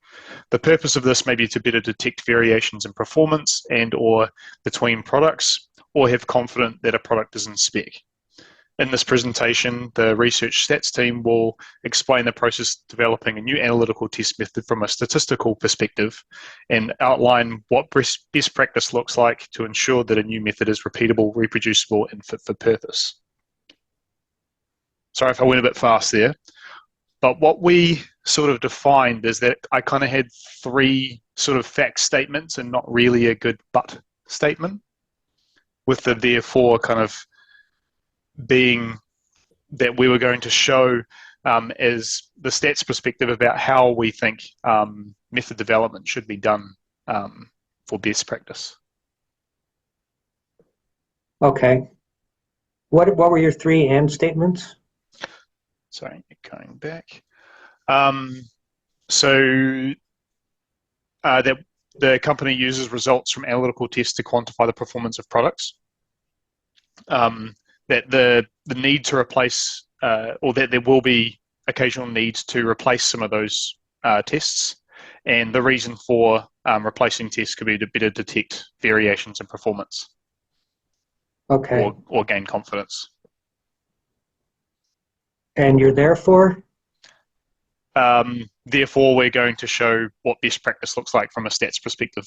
The purpose of this may be to better detect variations in performance and or between products, or have confidence that a product is in spec. In this presentation, the research stats team will explain the process of developing a new analytical test method from a statistical perspective and outline what best practice looks like to ensure that a new method is repeatable, reproducible, and fit for purpose. Sorry if I went a bit fast there, but what we sort of defined is that I kind of had three sort of fact statements and not really a good but statement, with the therefore kind of being that we were going to show as the stats perspective about how we think method development should be done for best practice. Okay. What were your three and statements? Sorry, going back. So that the company uses results from analytical tests to quantify the performance of products. That the need to replace, or that there will be occasional needs to replace some of those tests, and the reason for replacing tests could be to better detect variations in performance. Okay. Or gain confidence. And you're therefore? Therefore, we're going to show what best practice looks like from a stats perspective.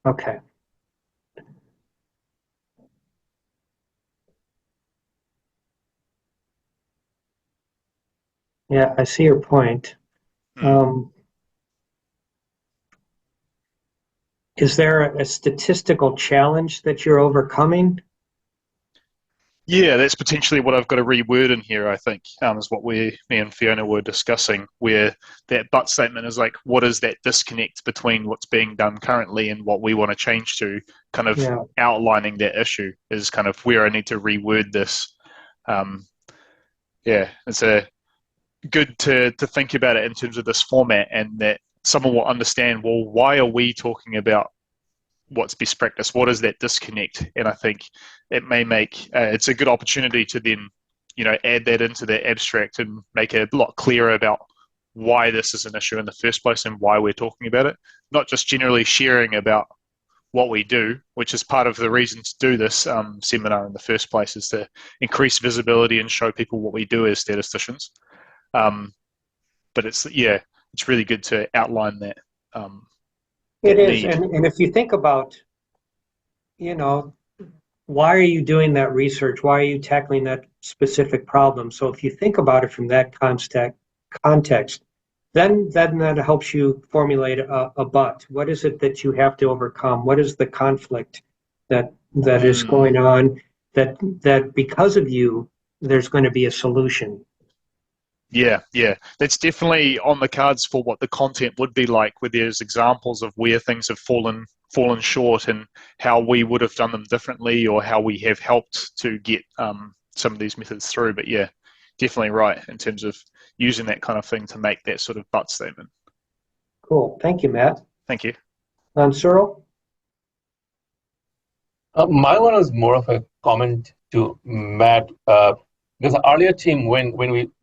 Okay. Yeah, I see your point. Is there a statistical challenge that you're overcoming? Yeah, that's potentially what I've got to reword in here, I think, is what me and Fiona were discussing, where that but statement is like, what is that disconnect between what's being done currently and what we want to change to, kind of outlining that issue is kind of where I need to reword this. It's good to think about it in terms of this format, and that someone will understand, well, why are we talking about what's best practice? What is that disconnect? And I think it may make it's a good opportunity to then, add that into the abstract and make it a lot clearer about why this is an issue in the first place and why we're talking about it. Not just generally sharing about what we do, which is part of the reason to do this seminar in the first place, is to increase visibility and show people what we do as statisticians. But it's really good to outline that. It is, and if you think about, why are you doing that research? Why are you tackling that specific problem? So if you think about it from that context, then that helps you formulate a but. What is it that you have to overcome? What is the conflict that is going on that because of you, there's going to be a solution? Yeah, that's definitely on the cards for what the content would be like, where there's examples of where things have fallen short and how we would have done them differently, or how we have helped to get some of these methods through. But yeah, definitely right in terms of using that kind of thing to make that sort of but statement. Cool. Thank you, Matt. Thank you. Cyril? My one was more of a comment to Matt. Because the earlier team, when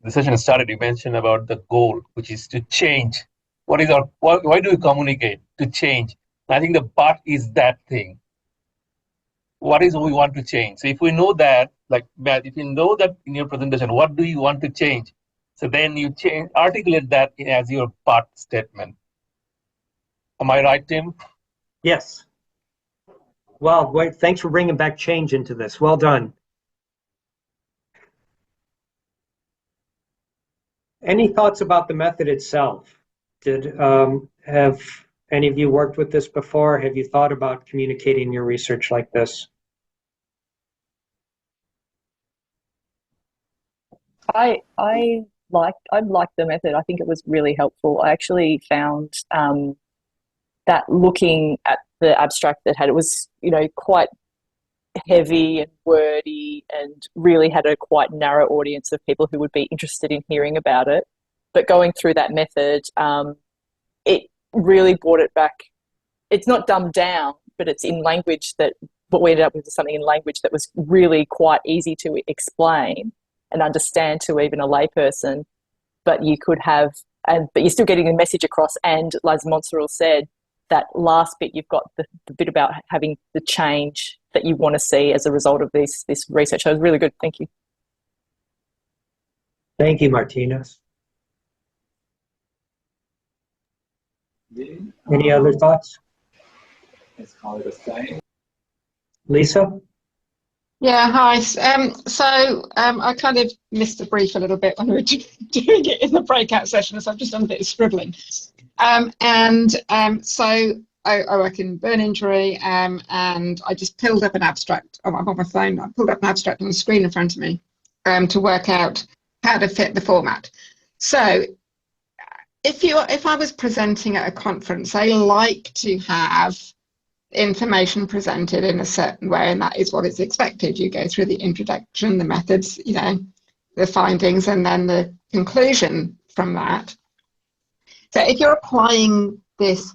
the session started, you mentioned about the goal, which is to change. Why do we communicate? To change. And I think the but is that thing. What is we want to change? So if we know that, like Matt, if you know that in your presentation, what do you want to change? So then you articulate that as your but statement. Am I right, Tim? Yes. Well, thanks for bringing back change into this. Well done. Any thoughts about the method itself? Have any of you worked with this before? Have you thought about communicating your research like this? I liked the method. I think it was really helpful. I actually found that looking at the abstract it was quite heavy and wordy and really had a quite narrow audience of people who would be interested in hearing about it. But going through that method, it really brought it back. It's not dumbed down, but it's in language what we ended up with was something in language that was really quite easy to explain and understand to even a layperson. But you could but you're still getting the message across. And as Montserrat said, that last bit, you've got the bit about having the change that you want to see as a result of this research. So it was really good. Thank you. Thank you, Martinez. Any other thoughts? It's kind of the same. Lisa? Yeah, hi. I kind of missed the brief a little bit when we were doing it in the breakout session, so I've just done a bit of scribbling. I work in burn injury, and I just pulled up an abstract. I'm on my phone. I pulled up an abstract on the screen in front of me to work out how to fit the format. So, if I was presenting at a conference, I like to have information presented in a certain way, and that is what is expected. You go through the introduction, the methods, the findings, and then the conclusion from that. So, if you're applying this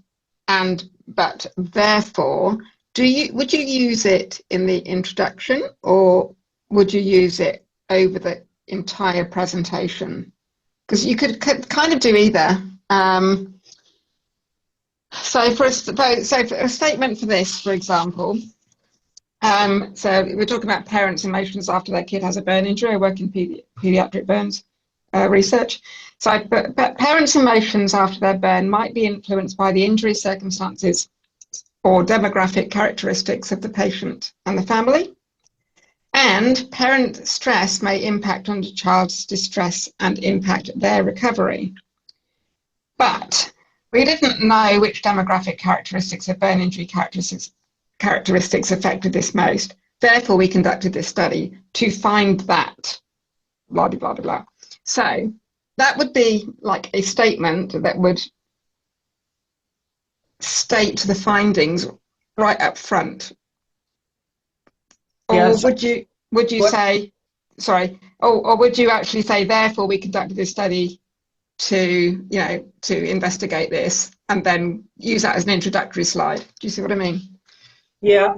but therefore, would you use it in the introduction, or would you use it over the entire presentation? Because you could kind of do either. So for a statement for this, for example, so we're talking about parents' emotions after their kid has a burn injury. I work in pediatric burns research. But parents' emotions after their burn might be influenced by the injury circumstances or demographic characteristics of the patient and the family. And parent stress may impact on the child's distress and impact their recovery. But we didn't know which demographic characteristics of burn injury characteristics affected this most. Therefore, we conducted this study to find that, blah, blah, blah, blah, blah. So that would be like a statement that would state the findings right up front. Or Yes. would you What- say, sorry, or would you actually say, therefore, we conducted this study to investigate this, and then use that as an introductory slide? Do you see what I mean? Yeah,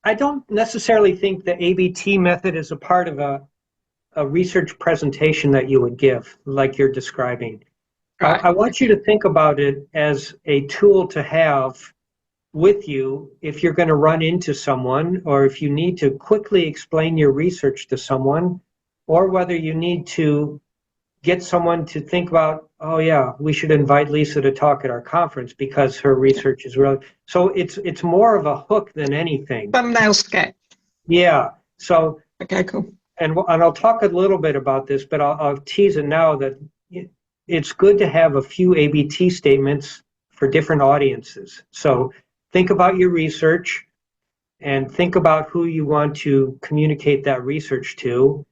I don't necessarily think the ABT method is a part of a research presentation that you would give, like you're describing. Right. I want you to think about it as a tool to have with you if you're going to run into someone, or if you need to quickly explain your research to someone, or whether you need to get someone to think about, oh yeah, we should invite Lisa to talk at our conference because her research is really, so it's more of a hook than anything. Thumbnail sketch. Yeah, so, Okay, cool. and I'll talk a little bit about this, but I'll tease it now that it's good to have a few ABT statements for different audiences. So think about your research and think about who you want to communicate that research to.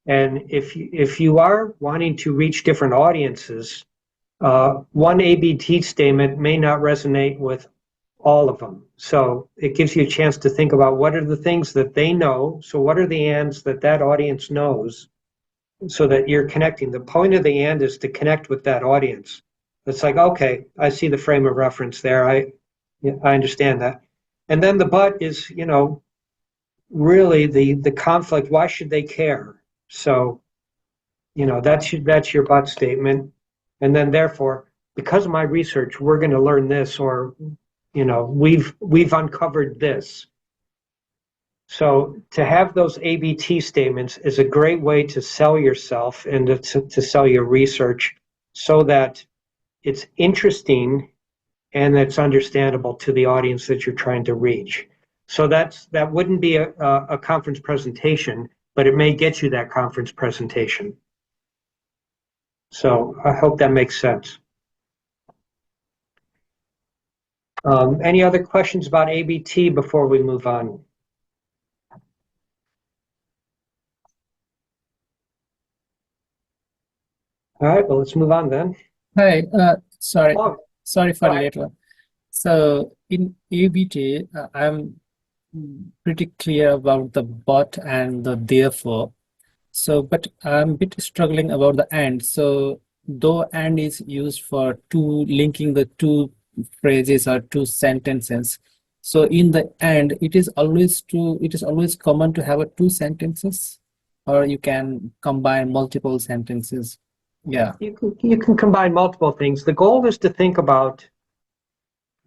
And if you are wanting to reach different audiences, one ABT statement may not resonate with all of them. So it gives you a chance to think about what are the things that they know. So what are the ands that that audience knows, so that you're connecting. The point of the and is to connect with that audience. It's like, okay, I see the frame of reference there. I understand that. And then the but is, really the conflict. Why should they care? So, that's your but statement. And then therefore, because of my research, we're going to learn this, or, we've uncovered this. So to have those ABT statements is a great way to sell yourself and to sell your research, so that it's interesting and it's understandable to the audience that you're trying to reach. So that wouldn't be a conference presentation, but it may get you that conference presentation. So I hope that makes sense. Any other questions about ABT before we move on? All right, well, let's move on then. Hi, sorry Oh, for go ahead. later. So in ABT, I'm pretty clear about the but and the therefore. So, but I'm a bit struggling about the and. So, though and is used for linking the two phrases or two sentences. So, in the and, it is always common to have two sentences, or you can combine multiple sentences. Yeah. You can combine multiple things. The goal is to think about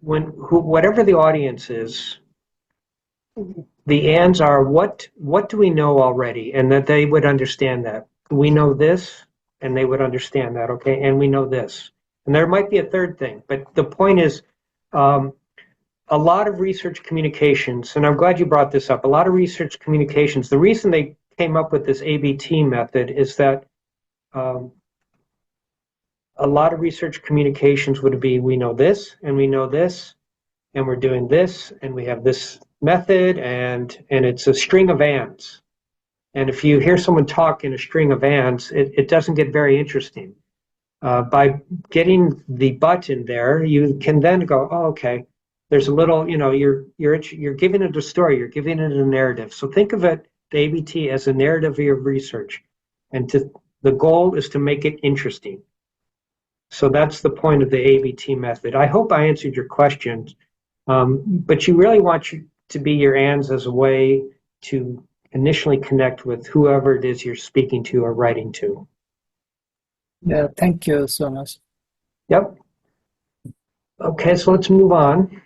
whatever the audience is, the ands are what do we know already, and that they would understand that. We know this, and they would understand that, okay? And we know this. And there might be a third thing, but the point is, a lot of research communications, and I'm glad you brought this up, a lot of research communications, the reason they came up with this ABT method is that a lot of research communications would be, we know this, and we know this, and we're doing this, and we have this method, and it's a string of ands. And if you hear someone talk in a string of ands, it doesn't get very interesting. By getting the but in there, you can then go, oh, okay, there's a little, you're giving it a story, you're giving it a narrative. So think of it, the ABT, as a narrative of your research. And the goal is to make it interesting. So that's the point of the ABT method. I hope I answered your questions, but you really want you to be your ands as a way to initially connect with whoever it is you're speaking to or writing to. Yeah, thank you so much. Yep. Okay, so let's move on.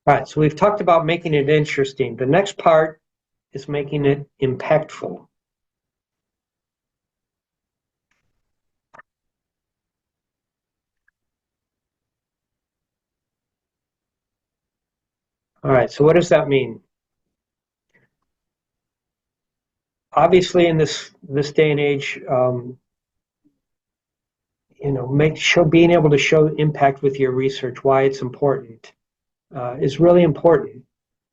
All right, so we've talked about making it interesting. The next part is making it impactful. All right, so what does that mean? Obviously, in this day and age, being able to show impact with your research, why it's important, is really important.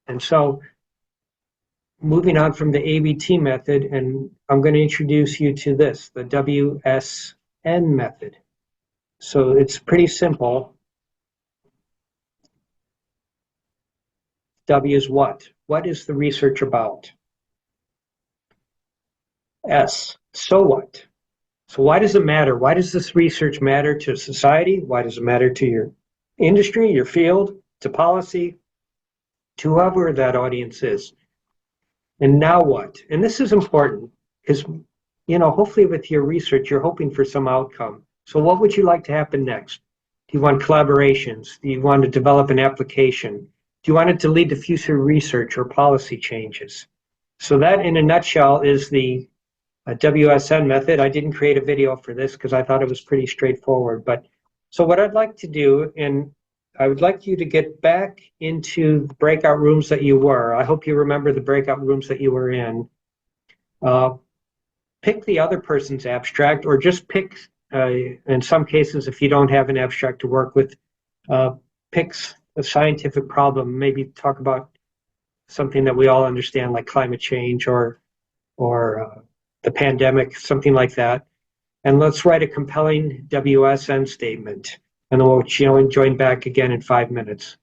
And so moving on from the ABT method, and I'm going to introduce you to this, the WSN method. So it's pretty simple. W is what? What is the research about? S, so what? So why does it matter? Why does this research matter to society? Why does it matter to your industry, your field, to policy, to whoever that audience is? And now what? And this is important because, hopefully with your research, you're hoping for some outcome. So what would you like to happen next? Do you want collaborations? Do you want to develop an application? Do you want it to lead to future research or policy changes? So that, in a nutshell, is the WSN method. I didn't create a video for this because I thought it was pretty straightforward. But so what I'd like to do, and I would like you to get back into the breakout rooms that you were. I hope you remember the breakout rooms that you were in. Pick the other person's abstract, or just pick, in some cases, if you don't have an abstract to work with, pick a scientific problem, maybe talk about something that we all understand, like climate change or the pandemic, something like that. And let's write a compelling WSN statement. And then we'll join back again in 5 minutes.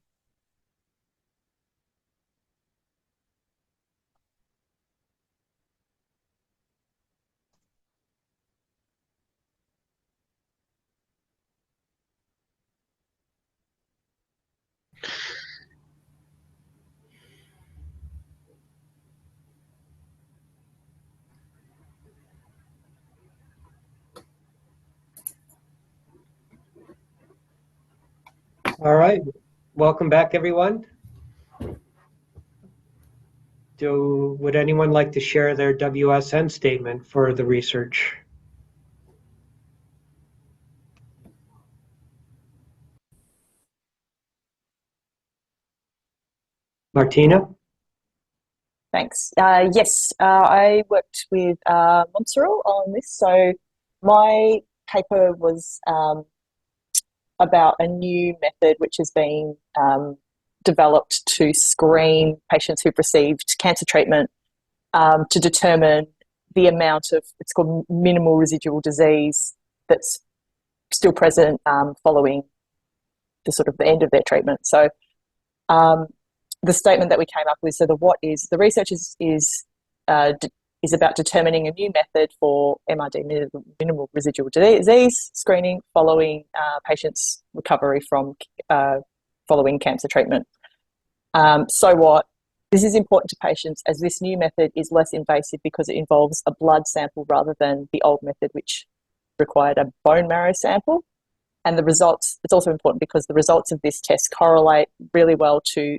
All right, welcome back, everyone. Would anyone like to share their WSN statement for the research? Martina? Thanks. Yes, I worked with Montserrat on this. So my paper was about a new method which has been developed to screen patients who've received cancer treatment to determine the amount of, it's called minimal residual disease, that's still present following the sort of the end of their treatment. So the statement that we came up with, so the research is about determining a new method for MRD, minimal residual disease screening, following patients' recovery from following cancer treatment. So what? This is important to patients as this new method is less invasive because it involves a blood sample rather than the old method, which required a bone marrow sample. And the results, it's also important because the results of this test correlate really well to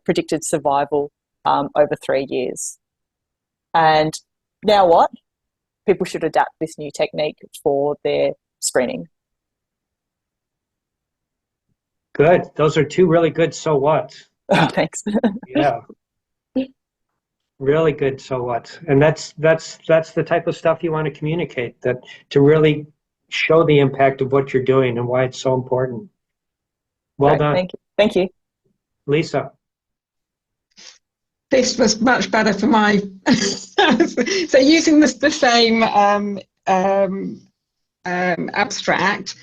predicted survival over 3 years. And now what? People should adapt this new technique for their screening. Good. Those are two really good so whats. Thanks. Yeah. Really good so whats. And that's the type of stuff you want to communicate, that to really show the impact of what you're doing and why it's so important. Well Great. done. Thank you. Thank you. Lisa. This was much better for my so using the same abstract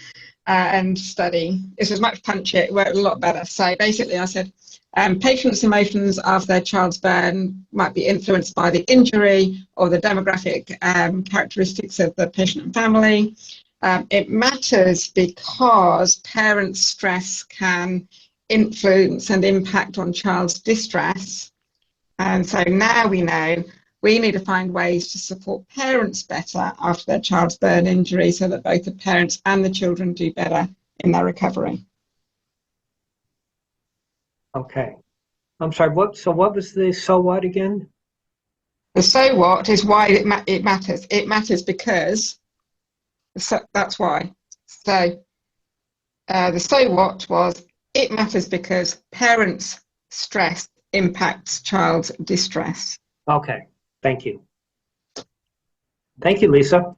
and study, this was much punchier, it worked a lot better. So basically I said patients' emotions after their child's burn might be influenced by the injury or the demographic characteristics of the patient and family. It matters because parents' stress can influence and impact on child's distress. And so now we know we need to find ways to support parents better after their child's burn injury so that both the parents and the children do better in their recovery. Okay. I'm sorry, what was the so what again? The so what is why it matters. It matters because, so that's why. So the so what was, it matters because parents' stress impacts child's distress. Okay, thank you. Thank you, Lisa.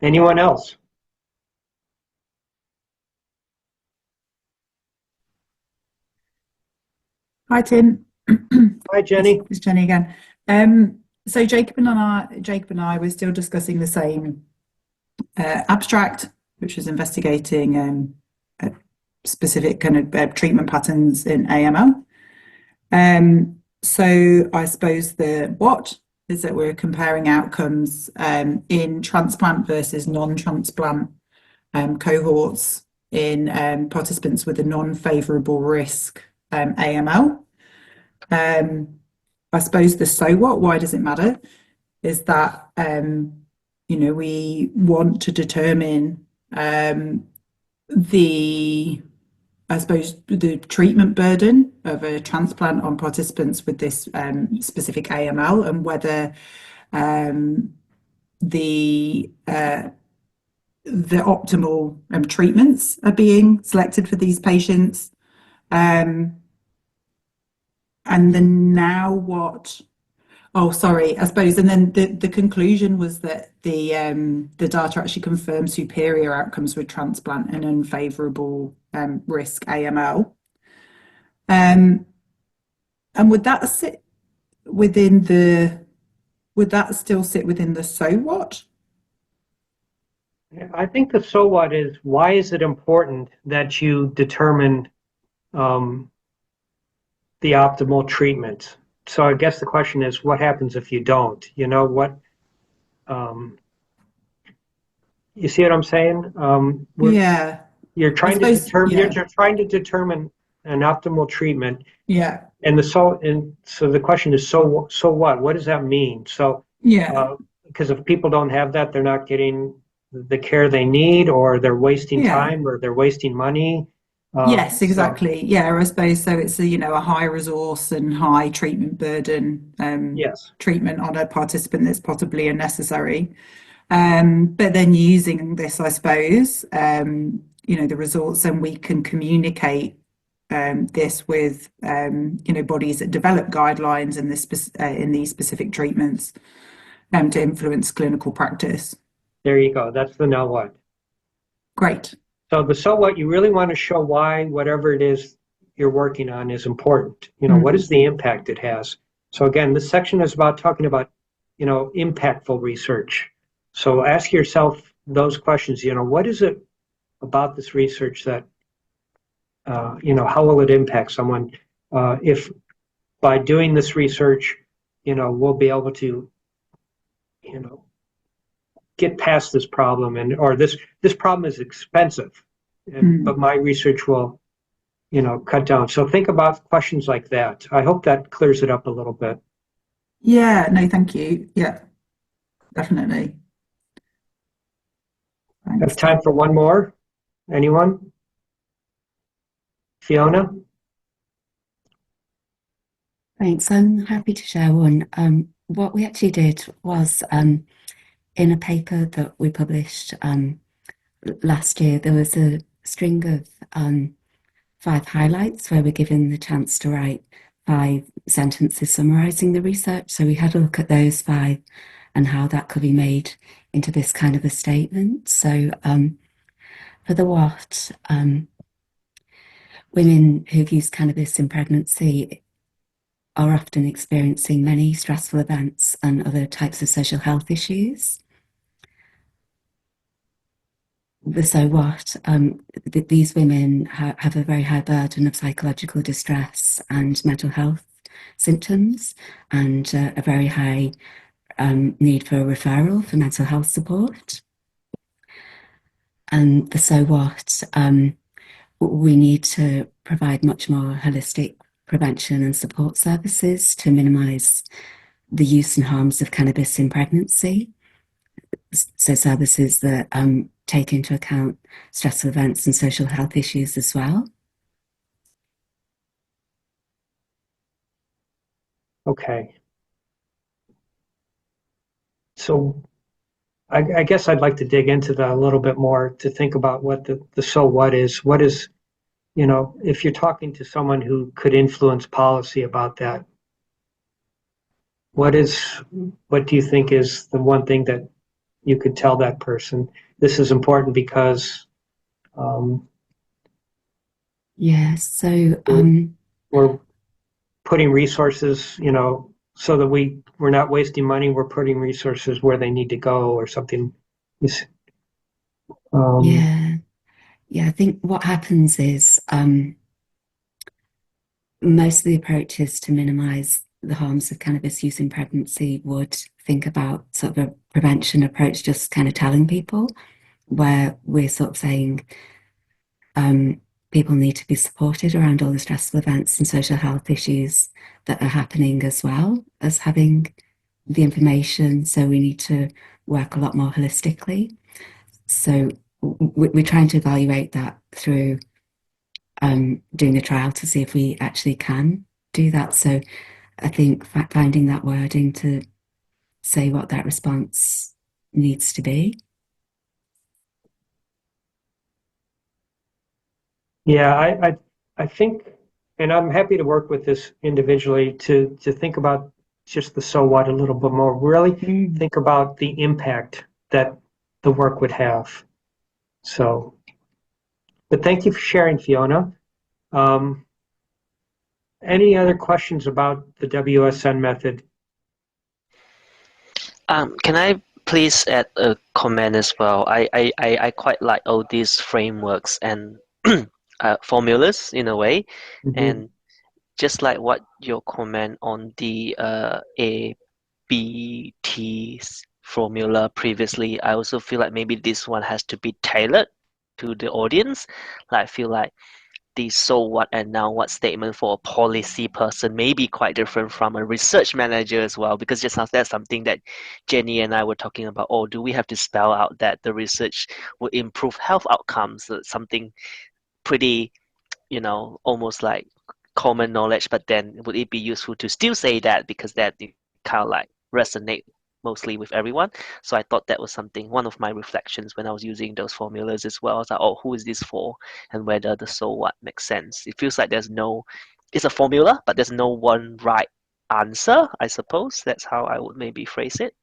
Anyone else? Hi, Tim. Hi, Jenny. It's Jenny again. So Jacob and I were still discussing the same abstract, which was investigating specific kind of treatment patterns in AML. So I suppose the what is that we're comparing outcomes in transplant versus non-transplant cohorts in participants with a non-favorable risk AML. I suppose the so what, why does it matter, is that we want to determine the treatment burden of a transplant on participants with this specific AML, and whether the optimal treatments are being selected for these patients. And then now what? Oh, sorry, I suppose. And then the conclusion was that the data actually confirmed superior outcomes with transplant and unfavorable risk AML. And would that sit within would that still sit within the so what? I think the so what is, why is it important that you determine the optimal treatment? So I guess the question is, what happens if you don't? You know what? You see what I'm saying? Yeah. You're trying to determine. You're trying to determine an optimal treatment. Yeah. And so the question is, so what? What does that mean? So yeah. Because if people don't have that, they're not getting the care they need, or they're wasting time, or they're wasting money. Yes, exactly. Yeah, I suppose so. It's a high resource and high treatment burden treatment on a participant that's possibly unnecessary. But then using this, I suppose, the results, and we can communicate this with bodies that develop guidelines in these specific treatments to influence clinical practice. There you go. That's the now what. Great. So the so what, you really want to show why whatever it is you're working on is important. What is the impact it has? So again, this section is about talking about, impactful research. So ask yourself those questions. What is it about this research that, how will it impact someone? If by doing this research, we'll be able to, get past this problem, or this problem is expensive, but my research will, cut down. So think about questions like that. I hope that clears it up a little bit. Yeah, no, thank you. Yeah, definitely. Thanks. Have time for one more? Anyone? Fiona? Thanks. I'm happy to share one. What we actually did was in a paper that we published last year, there was a string of 5 highlights where we're given the chance to write 5 sentences summarizing the research. So we had a look at those 5 and how that could be made into this kind of a statement. So for the what, women who've used cannabis in pregnancy are often experiencing many stressful events and other types of social health issues. So what? These women have a very high burden of psychological distress and mental health symptoms, and a very high need for a referral for mental health support. And the so what? We need to provide much more holistic prevention and support services to minimise the use and harms of cannabis in pregnancy. So services that take into account stressful events and social health issues as well. Okay. So I guess I'd like to dig into that a little bit more, to think about what the so what is. What is, if you're talking to someone who could influence policy about that, what do you think is the one thing that you could tell that person this is important because Yeah, so we're putting resources, so that we're not wasting money, we're putting resources where they need to go or something. yeah, I think what happens is most of the approaches to minimize the harms of cannabis use in pregnancy would think about sort of a prevention approach, just kind of telling people, where we're sort of saying people need to be supported around all the stressful events and social health issues that are happening, as well as having the information. So we need to work a lot more holistically. So we're trying to evaluate that through doing a trial to see if we actually can do that. So I think finding that wording to say what that response needs to be. Yeah, I think, and I'm happy to work with this individually to think about just the so what a little bit more. Really think about the impact that the work would have. So, but thank you for sharing, Fiona. Any other questions about the WSN method? Can I please add a comment as well? I quite like all these frameworks and formulas in a way, and just like what your comment on the ABT formula previously, I also feel like maybe this one has to be tailored to the audience. Like, I feel like the so what and now what statement for a policy person may be quite different from a research manager as well, because just now that's something that Jenny and I were talking about. Oh, do we have to spell out that the research will improve health outcomes? So something pretty, almost like common knowledge, but then would it be useful to still say that, because that kind of like resonate mostly with everyone? So I thought that was one of my reflections when I was using those formulas as well. I was like, oh, who is this for, and whether the so what makes sense. It feels like it's a formula, but there's no one right answer, I suppose. That's how I would maybe phrase it.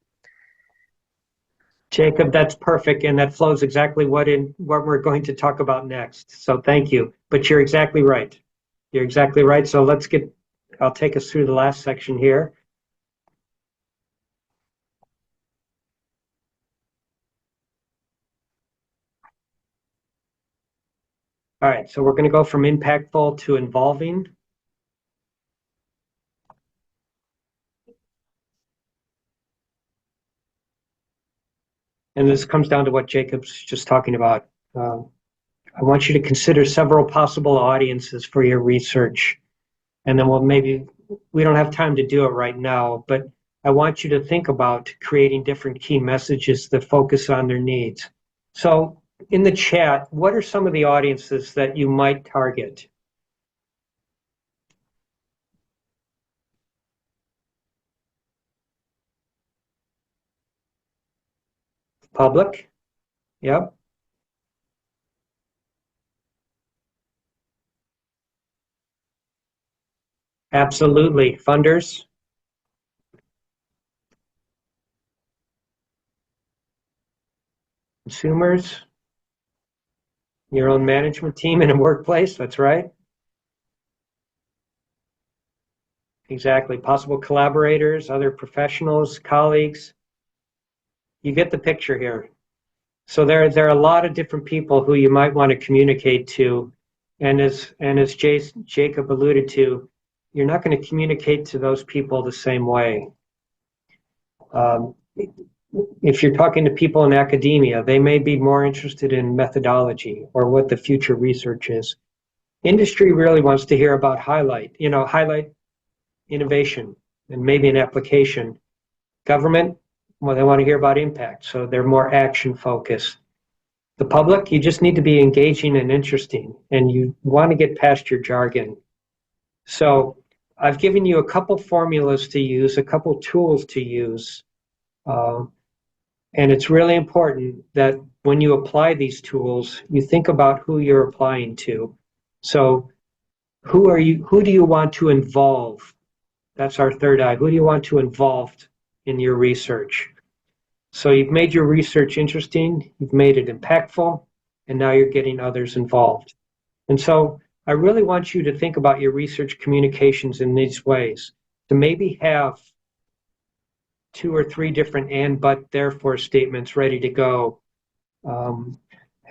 Jacob, that's perfect, and that flows exactly what we're going to talk about next. So thank you. But you're exactly right. You're exactly right. So I'll take us through the last section here. All right, so we're going to go from impactful to involving. And this comes down to what Jacob's just talking about. I want you to consider several possible audiences for your research. And then we don't have time to do it right now, but I want you to think about creating different key messages that focus on their needs. So in the chat, what are some of the audiences that you might target? Public? Yep. Absolutely. Funders? Consumers? Your own management team in a workplace, that's right. Exactly. Possible collaborators, other professionals, colleagues. You get the picture here. So there are a lot of different people who you might want to communicate to. And as Jacob alluded to, you're not going to communicate to those people the same way. If you're talking to people in academia, they may be more interested in methodology or what the future research is. Industry really wants to hear about highlight innovation and maybe an application. Government, well, they want to hear about impact, so they're more action focused. The public, you just need to be engaging and interesting, and you want to get past your jargon. So I've given you a couple formulas to use, a couple tools to use, and it's really important that when you apply these tools, you think about who you're applying to. So who do you want to involve? That's our third eye. Who do you want to involve in your research? So you've made your research interesting, you've made it impactful, and now you're getting others involved. And so I really want you to think about your research communications in these ways, to maybe have 2 or 3 different and, but, therefore statements ready to go.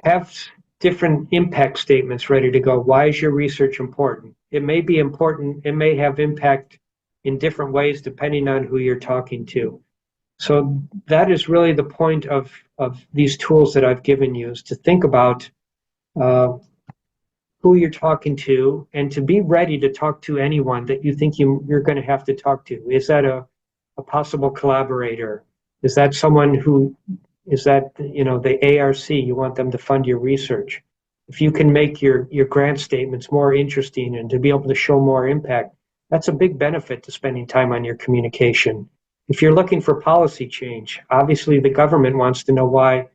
Have different impact statements ready to go. Why is your research important? It may be important, it may have impact in different ways depending on who you're talking to. So that is really the point of these tools that I've given you, is to think about who you're talking to, and to be ready to talk to anyone that you think you're going to have to talk to. Is that a possible collaborator? Is that someone who, is that, you know, the ARC, you want them to fund your research? If you can make your grant statements more interesting and to be able to show more impact, that's a big benefit to spending time on your communication. If you're looking for policy change, obviously the government wants to know why,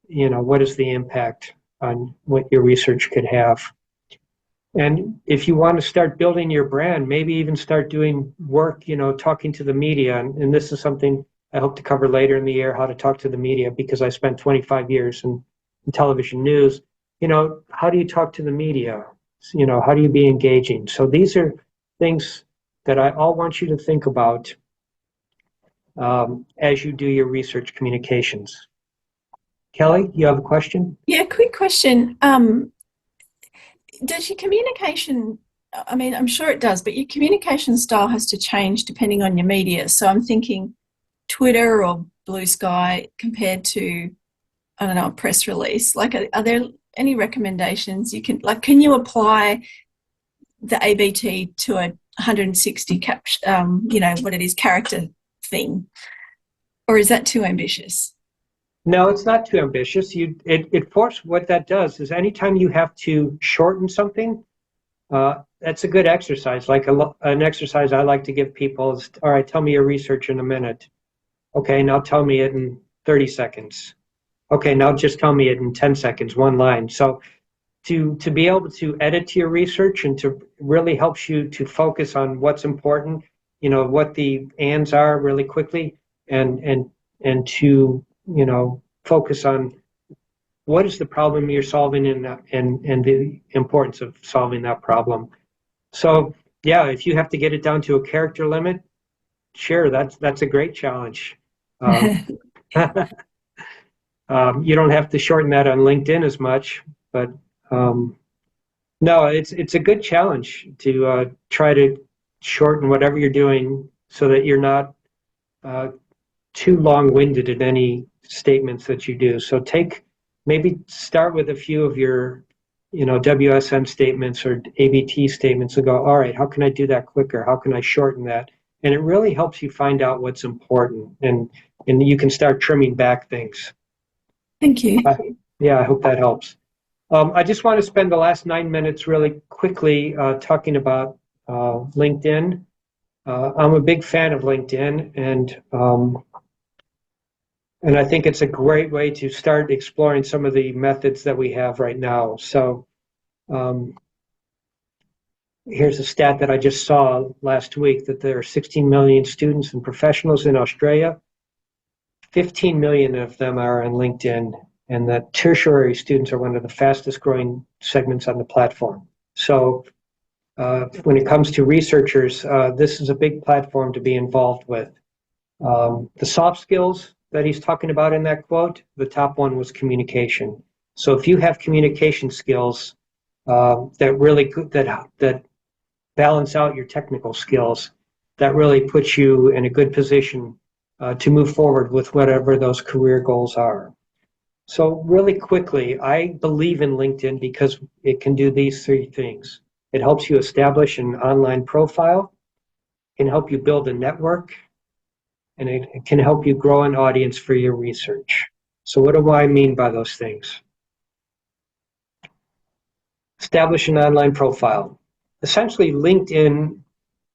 you know, what is the impact on what your research could have. And if you want to start building your brand, maybe even start doing work, you know, talking to the media. And this is something I hope to cover later in the year, how to talk to the media, because I spent 25 years in television news. You know, how do you talk to the media? You know, how do you be engaging? So these are things that I all want you to think about as you do your research communications. Kelly, you have a question? Yeah, quick question. Does your communication, I mean, I'm sure it does, but your communication style has to change depending on your media. So I'm thinking Twitter or Blue Sky compared to, I don't know, a press release. Like, are there any recommendations you can, like, can you apply the ABT to a 160 you know, what it is, character thing? Or is that too ambitious? No, it's not too ambitious. It forces, what that does is anytime you have to shorten something, that's a good exercise. Like an exercise I like to give people is, all right, tell me your research in a minute. Okay, now tell me it in 30 seconds. Okay, now just tell me it in 10 seconds, one line. So to be able to edit to your research and to really helps you to focus on what's important, you know, what the ands are really quickly, and to, you know, focus on what is the problem you're solving and the importance of solving that problem. So yeah, if you have to get it down to a character limit, sure, that's a great challenge. You don't have to shorten that on LinkedIn as much, but no, it's a good challenge to try to shorten whatever you're doing so that you're not too long-winded in any statements that you do. So maybe start with a few of your, you know, WSN statements or ABT statements and go, all right, how can I do that quicker? How can I shorten that? And it really helps you find out what's important, and you can start trimming back things. Thank you. Yeah, I hope that helps. I just want to spend the last 9 minutes really quickly talking about LinkedIn. I'm a big fan of LinkedIn, and I think it's a great way to start exploring some of the methods that we have right now. So here's a stat that I just saw last week, that there are 16 million students and professionals in Australia. 15 million of them are on LinkedIn, and that tertiary students are one of the fastest growing segments on the platform. So when it comes to researchers, this is a big platform to be involved with. The soft skills that he's talking about in that quote, the top one was communication. So if you have communication skills that really that balance out your technical skills, that really puts you in a good position to move forward with whatever those career goals are. So really quickly, I believe in LinkedIn because it can do these 3 things. It helps you establish an online profile, can help you build a network, and it can help you grow an audience for your research. So what do I mean by those things? Establish an online profile. Essentially, LinkedIn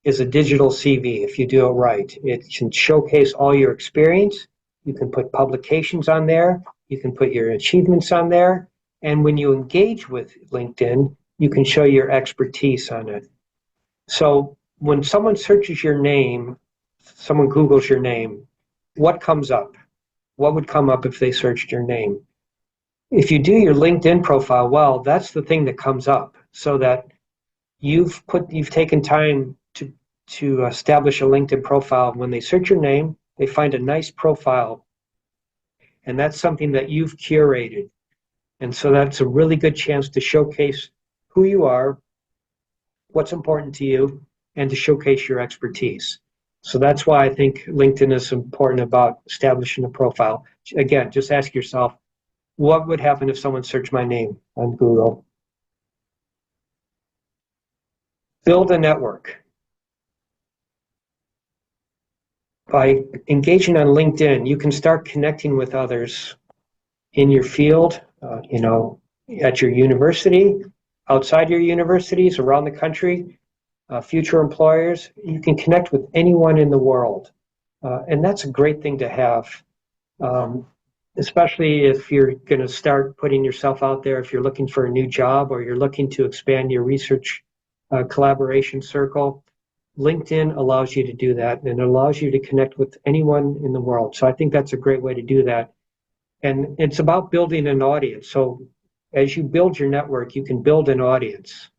is a digital CV if you do it right. It can showcase all your experience. You can put publications on there. You can put your achievements on there. And when you engage with LinkedIn, you can show your expertise on it. So when someone searches your name, someone Googles your name, what comes up? what would come up if they searched your name? If you do your LinkedIn profile well, that's the thing that comes up, so that you've taken time to establish a LinkedIn profile. When they search your name, they find a nice profile, and that's something that you've curated. And so that's a really good chance to showcase who you are, what's important to you, and to showcase your expertise. So that's why I think LinkedIn is important about establishing a profile. Again, just ask yourself, what would happen if someone searched my name on Google? Build a network. By engaging on LinkedIn, you can start connecting with others in your field, at your university, outside your universities, around the country, future employers. You can connect with anyone in the world. And that's a great thing to have, especially if you're going to start putting yourself out there, if you're looking for a new job or you're looking to expand your research collaboration circle. LinkedIn allows you to do that, and it allows you to connect with anyone in the world. So I think that's a great way to do that. And it's about building an audience. So as you build your network, you can build an audience.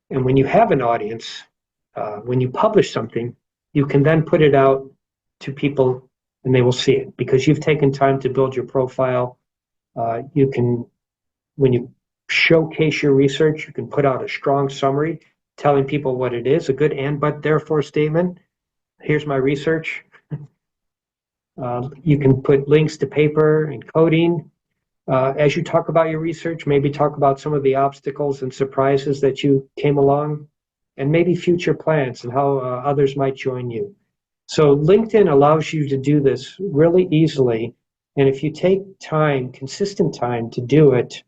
And when you have an audience, when you publish something, you can then put it out to people and they will see it because you've taken time to build your profile. When you showcase your research, you can put out a strong summary telling people what it is, a good and but therefore statement. Here's my research. You can put links to paper and coding. As you talk about your research, maybe talk about some of the obstacles and surprises that you came along, and maybe future plans and how others might join you. So LinkedIn allows you to do this really easily. And if you take time, consistent time to do it,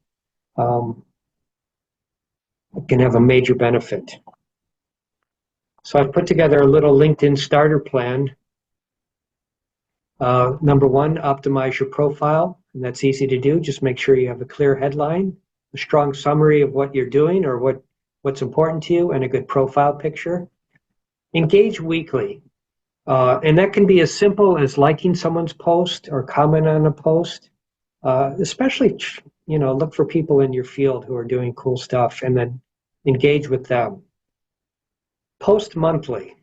it can have a major benefit. So I've put together a little LinkedIn starter plan. Number one, optimize your profile. And that's easy to do. Just make sure you have a clear headline, a strong summary of what you're doing or what's important to you, and a good profile picture. Engage weekly. And that can be as simple as liking someone's post or comment on a post. Especially, look for people in your field who are doing cool stuff and then engage with them. Post monthly.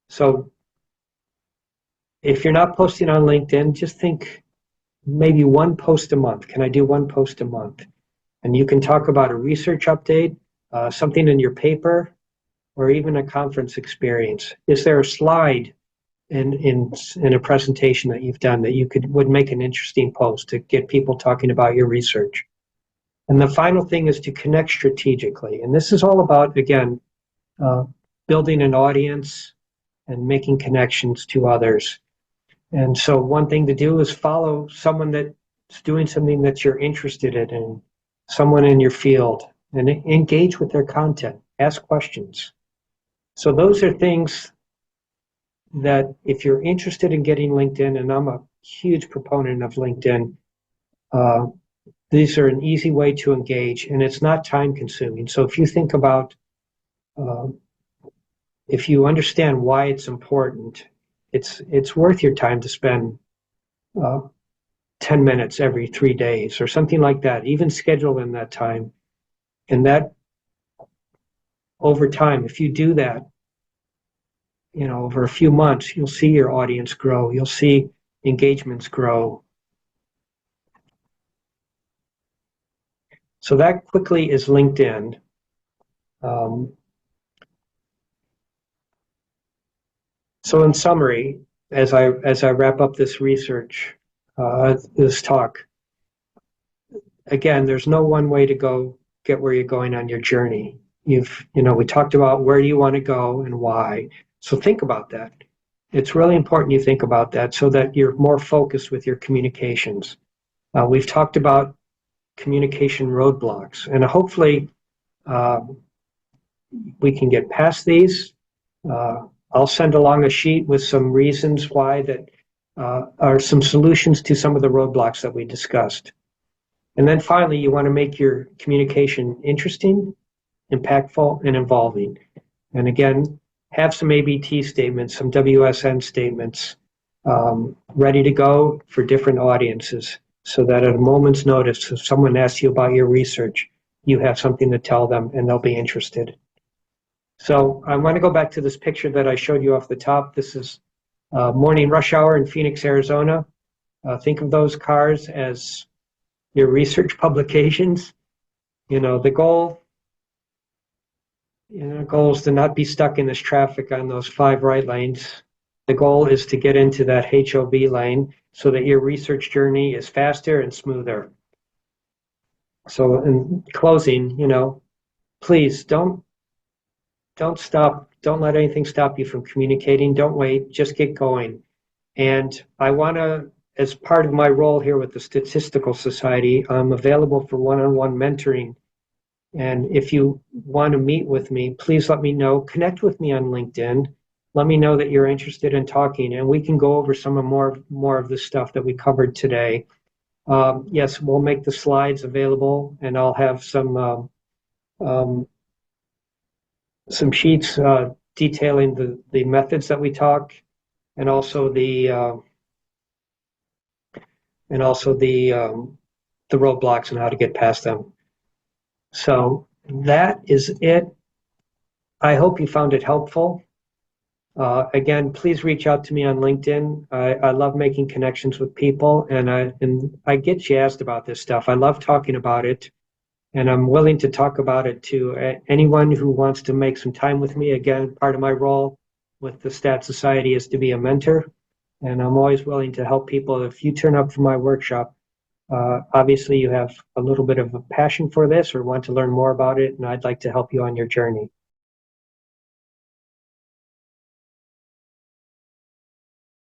So if you're not posting on LinkedIn, just think maybe one post a month. Can I do one post a month? And you can talk about a research update, something in your paper, or even a conference experience. Is there a slide in a presentation that you've done that you would make an interesting post to get people talking about your research? And the final thing is to connect strategically. And this is all about, again, building an audience and making connections to others. And so one thing to do is follow someone that's doing something that you're interested in, someone in your field, and engage with their content, ask questions. So those are things that if you're interested in getting LinkedIn, and I'm a huge proponent of LinkedIn, these are an easy way to engage, and it's not time consuming. So if you think about, if you understand why it's important, it's worth your time to spend 10 minutes every 3 days or something like that. Even schedule in that time. And that over time, if you do that, over a few months, you'll see your audience grow. You'll see engagements grow. So that quickly is LinkedIn. So in summary, as I wrap up this research, this talk, again, there's no one way to go get where you're going on your journey. We talked about where do you want to go and why. So think about that. It's really important you think about that so that you're more focused with your communications. We've talked about communication roadblocks, and hopefully we can get past these. I'll send along a sheet with some reasons why that are some solutions to some of the roadblocks that we discussed. And then finally, you want to make your communication interesting, impactful, and involving. And again, have some ABT statements, some WSN statements, ready to go for different audiences, so that at a moment's notice, if someone asks you about your research, you have something to tell them and they'll be interested. So I want to go back to this picture that I showed you off the top. This is morning rush hour in Phoenix, Arizona. Think of those cars as your research publications. The goal is to not be stuck in this traffic on those 5 right lanes. The goal is to get into that HOV lane so that your research journey is faster and smoother. So in closing, please don't stop. Don't let anything stop you from communicating. Don't wait. Just get going. And I want to, as part of my role here with the Statistical Society, I'm available for one-on-one mentoring. And if you want to meet with me, please let me know. Connect with me on LinkedIn. Let me know that you're interested in talking, and we can go over some of more of the stuff that we covered today. Yes, we'll make the slides available, and I'll have some sheets detailing the methods that we talk, and also the roadblocks and how to get past them. So that is it. I hope you found it helpful. Again, please reach out to me on LinkedIn. I love making connections with people, and I get jazzed about this stuff. I love talking about it, and I'm willing to talk about it to anyone who wants to make some time with me. Again, part of my role with the Stat Society is to be a mentor, and I'm always willing to help people. If you turn up for my workshop, obviously you have a little bit of a passion for this or want to learn more about it, and I'd like to help you on your journey.